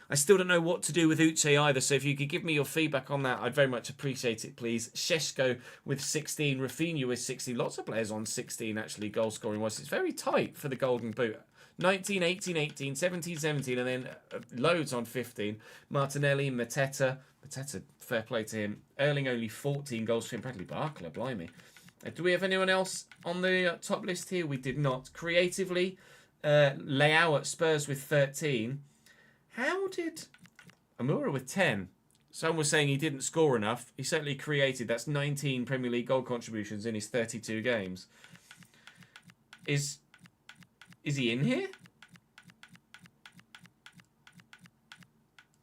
I still don't know what to do with Uche either, so if you could give me your feedback on that, I'd very much appreciate it, please. Sheshko with 16, Rafinha with 16. Lots of players on 16, actually, goal-scoring-wise. It's very tight for the Golden Boot. 19, 18, 18, 17, 17, and then loads on 15. Martinelli, Mateta, fair play to him. Erling only 14 goals for him. Bradley Barkler, blimey. Do we have anyone else on the top list here? We did not. Creatively, Leao at Spurs with 13. How did Amura with 10? Someone was saying he didn't score enough. He certainly created. That's 19 Premier League goal contributions in his 32 games. Is he in here?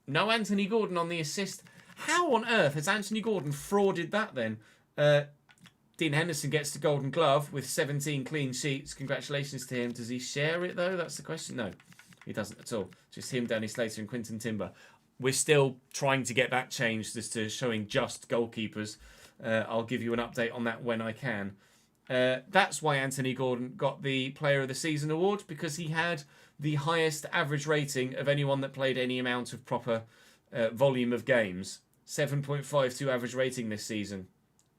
No Anthony Gordon on the assist. How on earth has Anthony Gordon frauded that then? Dean Henderson gets the Golden Glove with 17 clean sheets. Congratulations to him. Does he share it, though? That's the question. No, he doesn't at all. Just him, Danny Slater and Quinton Timber. We're still trying to get that changed as to showing just goalkeepers. I'll give you an update on that when I can. That's why Anthony Gordon got the Player of the Season award, because he had the highest average rating of anyone that played any amount of proper volume of games. 7.52 average rating this season.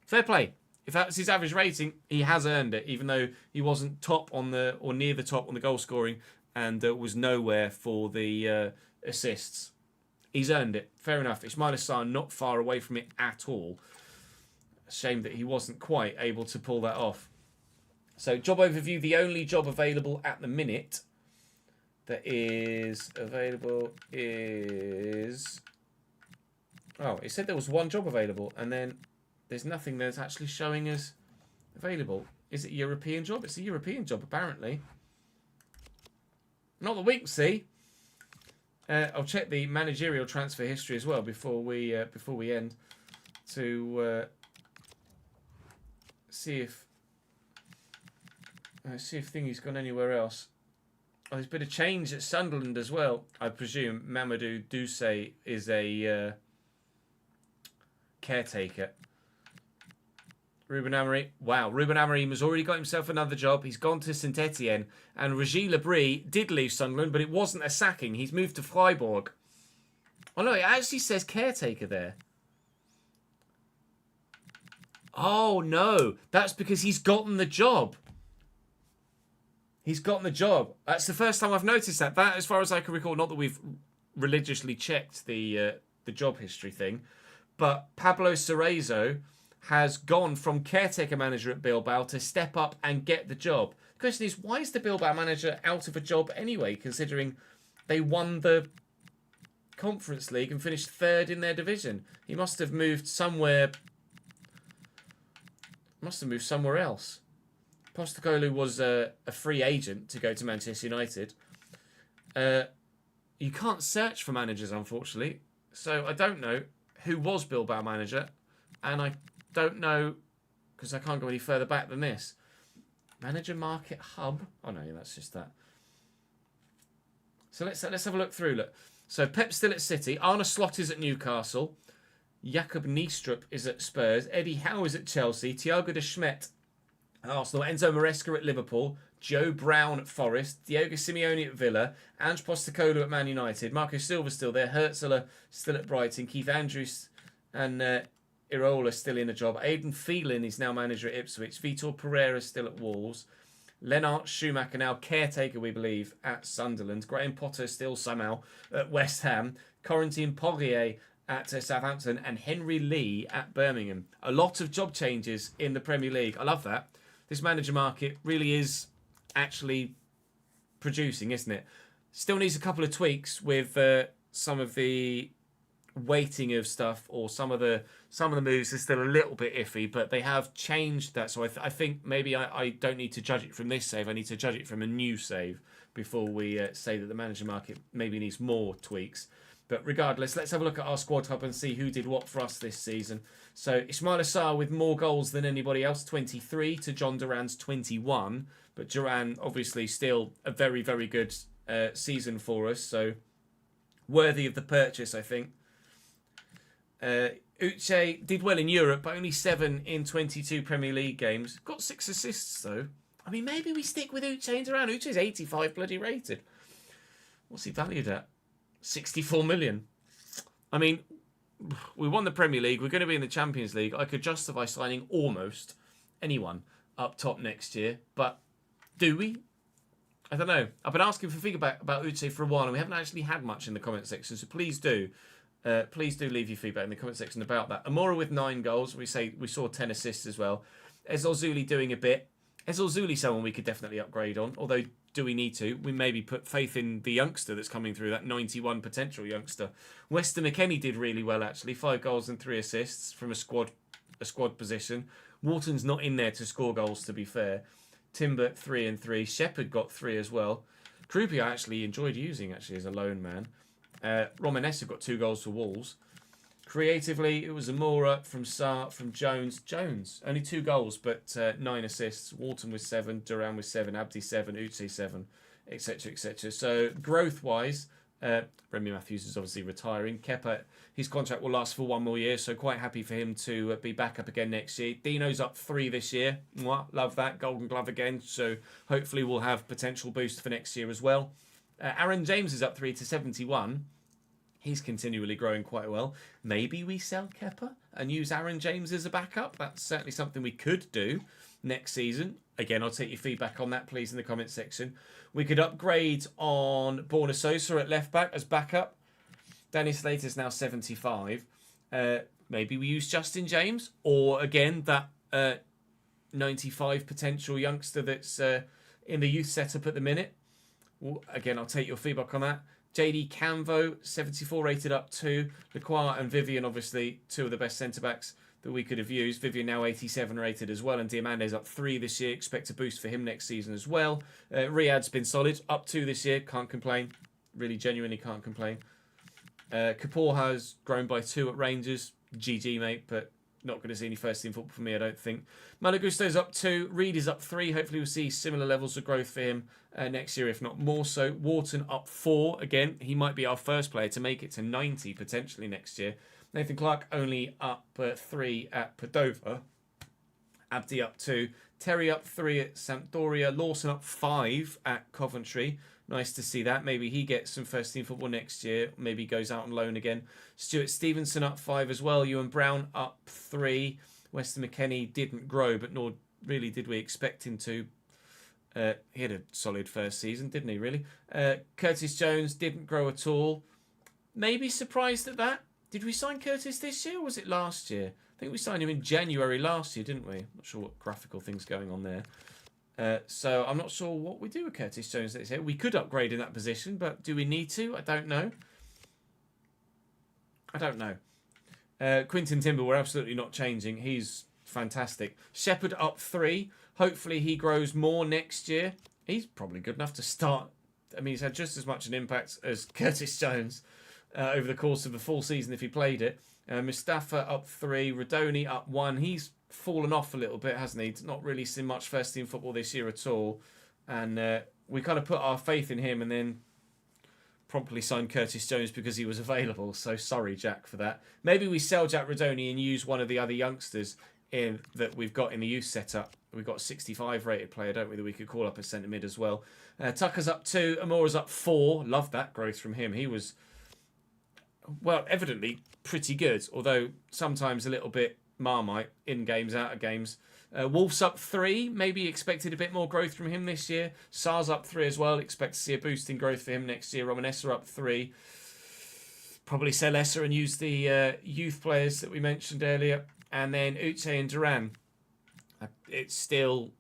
Fair play. If that's his average rating, he has earned it, even though he wasn't top on the or near the top on the goal scoring and was nowhere for the assists. He's earned it. Fair enough. Ismail Assar not far away from it at all. Shame that he wasn't quite able to pull that off. So, job overview. The only job available at the minute that is available is... Oh, it said there was one job available, and then there's nothing that's actually showing as available. Is it a European job? It's a European job, apparently. Not that we can see. I'll check the managerial transfer history as well before we end to see if thingy's gone anywhere else. Oh, there's been a change at Sunderland as well. I presume Mamadou Douce is a caretaker. Ruben Amorim. Wow, Ruben Amorim has already got himself another job. He's gone to Saint Etienne. And Régis Lebris did leave Sunderland, but it wasn't a sacking. He's moved to Freiburg. Oh no, it actually says caretaker there. Oh no, that's because he's gotten the job. He's gotten the job. That's the first time I've noticed that. That, as far as I can recall, not that we've religiously checked the job history thing, but Pablo Cerezo has gone from caretaker manager at Bilbao to step up and get the job. The question is, why is the Bilbao manager out of a job anyway, considering they won the Conference League and finished third in their division? He must have moved somewhere. Else. Postecoglou was a free agent to go to Manchester United. You can't search for managers, unfortunately. So I don't know who was Bilbao manager, and I don't know, because I can't go any further back than this. Manager Market Hub. Oh no, that's just that. So let's have a look through. Look. So Pep's still at City. Arne Slot is at Newcastle. Jakob Niestrup is at Spurs. Eddie Howe is at Chelsea. Thiago de Schmidt at Arsenal. Enzo Maresca at Liverpool. Joe Brown at Forest. Diogo Simeone at Villa. Ange Postecoglou at Man United. Marco Silva still there. Herzl still at Brighton. Keith Andrews and Iraola still in a job. Aidan Phelan is now manager at Ipswich. Vitor Pereira still at Wolves. Lennart Schumacher now caretaker, we believe, at Sunderland. Graham Potter still somehow at West Ham. Corentin Poirier at Southampton. And Henry Lee at Birmingham. A lot of job changes in the Premier League. I love that. This manager market really is actually producing, isn't it? Still needs a couple of tweaks with some of the weighting of stuff, or some of the moves are still a little bit iffy, but they have changed that. So I think maybe I don't need to judge it from this save. I need to judge it from a new save before we say that the manager market maybe needs more tweaks. But regardless, let's have a look at our squad hub and see who did what for us this season. So Ismail Assar with more goals than anybody else, 23 to John Duran's 21. But Duran obviously still a very, very good season for us. So worthy of the purchase, I think. Uche did well in Europe, but only 7 in 22 Premier League games. Got 6 assists, though. I mean, maybe we stick with Uche and Duran. Uche's 85 bloody rated. What's he valued at? 64 million. I mean, we won the Premier League. We're going to be in the Champions League. I could justify signing almost anyone up top next year. But do we? I don't know. I've been asking for feedback about Uche for a while, and we haven't actually had much in the comment section. So please do. Please do leave your feedback in the comment section about that. Amora with 9 goals. We saw 10 assists as well. Ezol Zuli doing a bit. Ezol Zuli someone we could definitely upgrade on. Although, do we need to? We maybe put faith in the youngster that's coming through, that 91 potential youngster. Weston McKennie did really well, actually. 5 goals and 3 assists from a squad position. Wharton's not in there to score goals, to be fair. Timber 3 and 3. Shepherd got 3 as well. Krupi I actually enjoyed using, actually, as a lone man. Romanescu got 2 goals for Wolves. Creatively, it was Amora from Sarr, from Jones. Jones, only 2 goals, but 9 assists. Walton with 7, Duran with 7, Abdi 7, Uche 7, etc., etc. So growth-wise, Remy Matthews is obviously retiring. Kepa, his contract will last for 1 more year, so quite happy for him to be back up again next year. Dino's up 3 this year. Mwah, love that. Golden Glove again, so hopefully we'll have potential boost for next year as well. Aaron James is up 3 to 71. He's continually growing quite well. Maybe we sell Kepa and use Aaron James as a backup. That's certainly something we could do next season. Again, I'll take your feedback on that, please, in the comment section. We could upgrade on Borna Sosa at left back as backup. Danny Slater's now 75. Maybe we use Justin James, or again that 95 potential youngster that's in the youth setup at the minute. Well, again, I'll take your feedback on that. JD Canvo, 74 rated up 2. Lacroix and Vivian, obviously, 2 of the best centre-backs that we could have used. Vivian now 87 rated as well, and Diamande's up 3 this year. Expect a boost for him next season as well. Riyad's been solid, up 2 this year. Can't complain. Really, genuinely can't complain. Kapoor has grown by 2 at Rangers. GG, mate, but not going to see any first-team football for me, I don't think. Malagusto's up 2. Reed is up 3. Hopefully we'll see similar levels of growth for him next year, if not more so. Wharton up 4. Again, he might be our first player to make it to 90 potentially next year. Nathan Clark only up 3 at Padova. Abdi up 2. Terry up 3 at Sampdoria. Lawson up 5 at Coventry. Nice to see that. Maybe he gets some first-team football next year. Maybe goes out on loan again. Stuart Stevenson up 5 as well. Ewan Brown up 3. Weston McKennie didn't grow, but nor really did we expect him to. He had a solid first season, didn't he, really? Curtis Jones didn't grow at all. Maybe surprised at that. Did we sign Curtis this year, or was it last year? I think we signed him in January last year, didn't we? Not sure what graphical thing's going on there. So I'm not sure what we do with Curtis Jones this year. We could upgrade in that position, but do we need to? I don't know. Quinton Timber, we're absolutely not changing. He's fantastic. Shepherd up 3. Hopefully he grows more next year. He's probably good enough to start. I mean, he's had just as much an impact as Curtis Jones over the course of a full season if he played it. Mustafa up 3. Rodoni up 1. He's fallen off a little bit, hasn't he? He's not really seen much first team football this year at all. And we kind of put our faith in him and then promptly signed Curtis Jones because he was available. So sorry, Jack, for that. Maybe we sell Jack Rodoni and use one of the other youngsters that we've got in the youth setup. We've got a 65 rated player, don't we, that we could call up as centre mid as well. Tucker's up 2. Amora's up 4. Love that growth from him. He was, well, evidently pretty good, although sometimes a little bit Marmite in games, out of games. Wolf's up 3. Maybe expected a bit more growth from him this year. Sar's up 3 as well. Expect to see a boost in growth for him next year. Romanessa up 3. Probably sell Esser and use the youth players that we mentioned earlier. And then Uche and Duran. It's still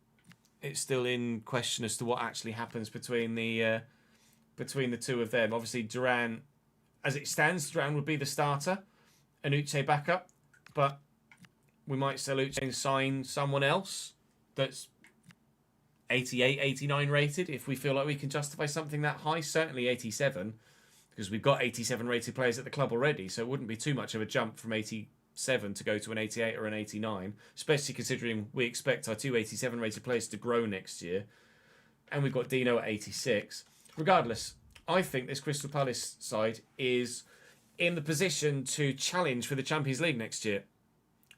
in question as to what actually happens between the 2 of them. Obviously, Duran, as it stands, Duran would be the starter and Uche backup. But we might sell Uche and sign someone else that's 88, 89 rated if we feel like we can justify something that high. Certainly 87, because we've got 87 rated players at the club already, so it wouldn't be too much of a jump from 87 to go to an 88 or an 89, especially considering we expect our 2 87 rated players to grow next year, and we've got Dino at 86. Regardless, I think this Crystal Palace side is in the position to challenge for the Champions League next year.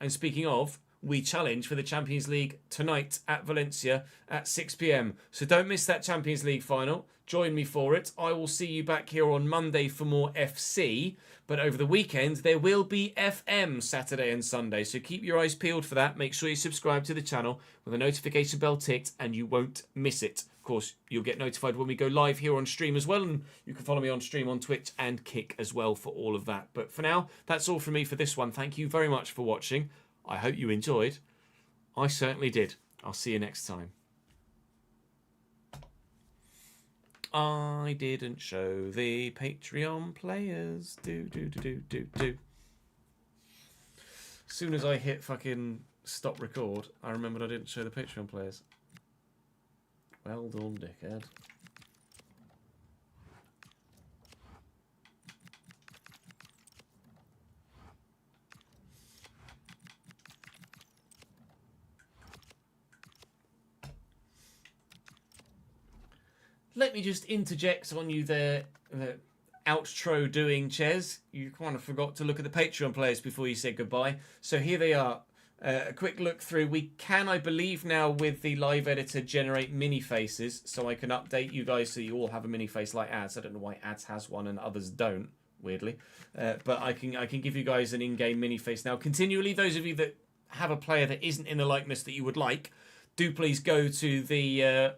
And speaking of, we challenge for the Champions League tonight at Valencia at 6 p.m. So don't miss that Champions League final. Join me for it. I will see you back here on Monday for more FC. But over the weekend, there will be FM Saturday and Sunday. So keep your eyes peeled for that. Make sure you subscribe to the channel with the notification bell ticked and you won't miss it. Of course, you'll get notified when we go live here on stream as well. And you can follow me on stream on Twitch and Kick as well for all of that. But for now, that's all from me for this one. Thank you very much for watching. I hope you enjoyed. I certainly did. I'll see you next time. I didn't show the Patreon players. As soon as I hit fucking stop record, I remembered I didn't show the Patreon players. Well done, dickhead. let me just interject on you there, the outro doing, Ches. You kind of forgot to look at the Patreon players before you said goodbye. So here they are. A quick look through. We can, I believe now, with the live editor, generate mini faces, so I can update you guys so you all have a mini face like Ads. I don't know why Ads has one and others don't, weirdly. But I can give you guys an in-game mini face now. Continually, those of you that have a player that isn't in the likeness that you would like, do please go to the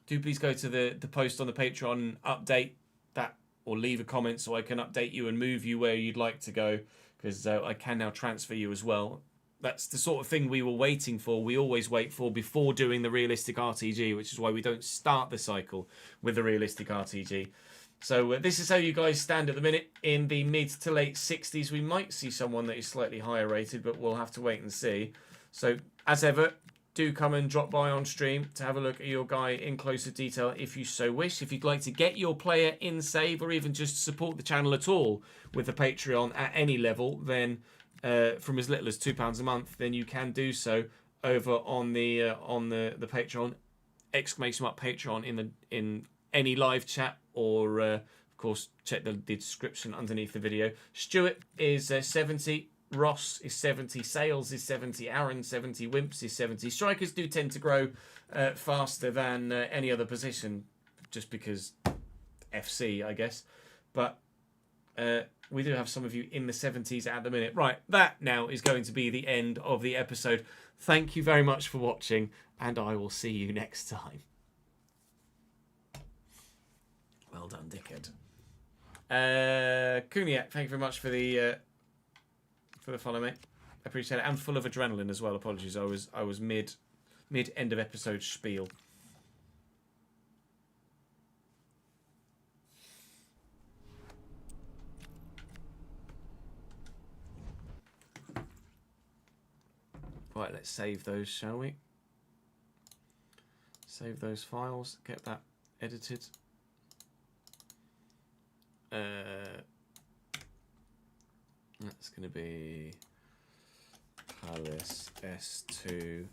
the post on the Patreon, update that, or leave a comment so I can update you and move you where you'd like to go, because I can now transfer you as well. That's the sort of thing we were waiting for. We always wait for before doing the realistic RTG, which is why we don't start the cycle with the realistic RTG. So this is how you guys stand at the minute in the mid to late 60s. We might see someone that is slightly higher rated, but we'll have to wait and see. So as ever, do come and drop by on stream to have a look at your guy in closer detail if you so wish. If you'd like to get your player in save, or even just support the channel at all with the Patreon at any level, then from as little as £2 a month, then you can do so over on the Patreon, !Patreon in any live chat, or of course check the description underneath the video. Stuart is 70. Ross is 70, Sales is 70, Aaron 70, Wimps is 70. Strikers do tend to grow faster than any other position, just because FC, I guess. But we do have some of you in the 70s at the minute. Right, that now is going to be the end of the episode. Thank you very much for watching, and I will see you next time. Well done, dickhead. Kuniak, thank you very much for the follow, mate. I appreciate it. I'm full of adrenaline as well. Apologies, I was mid end of episode spiel. Right, let's save those, shall we? Save those files. Get that edited. That's going to be Palace S2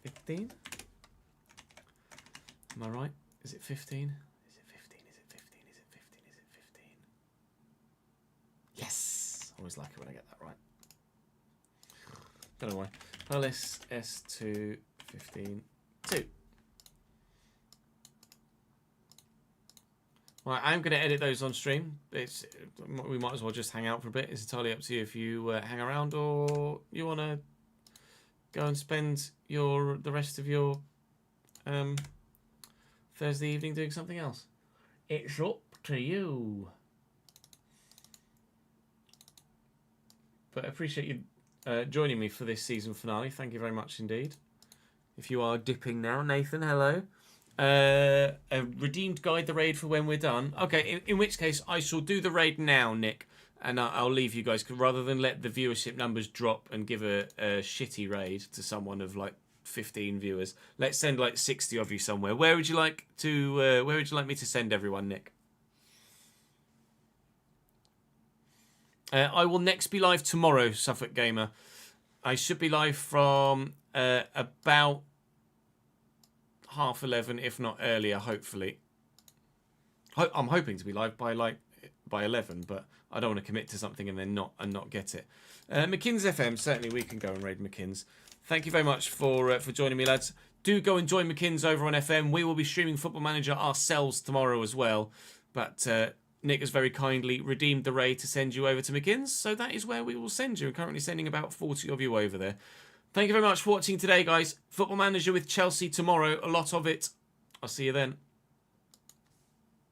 15. Am I right? Is it 15? Is it 15? Is it 15? Is it 15? Is it 15? Yes! I always like it when I get that right. Don't know why. Palace S2 15 2. Right, I'm going to edit those on stream. We might as well just hang out for a bit. It's entirely up to you if you hang around, or you want to go and spend the rest of your Thursday evening doing something else. It's up to you. But I appreciate you joining me for this season finale. Thank you very much indeed. If you are dipping now, Nathan, hello. A redeemed guide the raid for when we're done. Okay, in which case I shall do the raid now, Nick, and I'll leave you guys, rather than let the viewership numbers drop and give a shitty raid to someone of like 15 viewers. Let's send like 60 of you somewhere. Where would you like to? Where would you like me to send everyone, Nick? I will next be live tomorrow, Suffolk Gamer. I should be live from about 11:30, if not earlier, hopefully. I'm hoping to be live by 11, but I don't want to commit to something and then not get it. McKinn's FM, certainly we can go and raid McKinn's. Thank you very much for joining me, lads. Do go and join McKinn's over on FM. We will be streaming Football Manager ourselves tomorrow as well, but Nick has very kindly redeemed the raid to send you over to McKinn's, so that is where we will send you. I'm currently sending about 40 of you over there. Thank you very much for watching today, guys. Football Manager with Chelsea tomorrow. A lot of it. I'll see you then.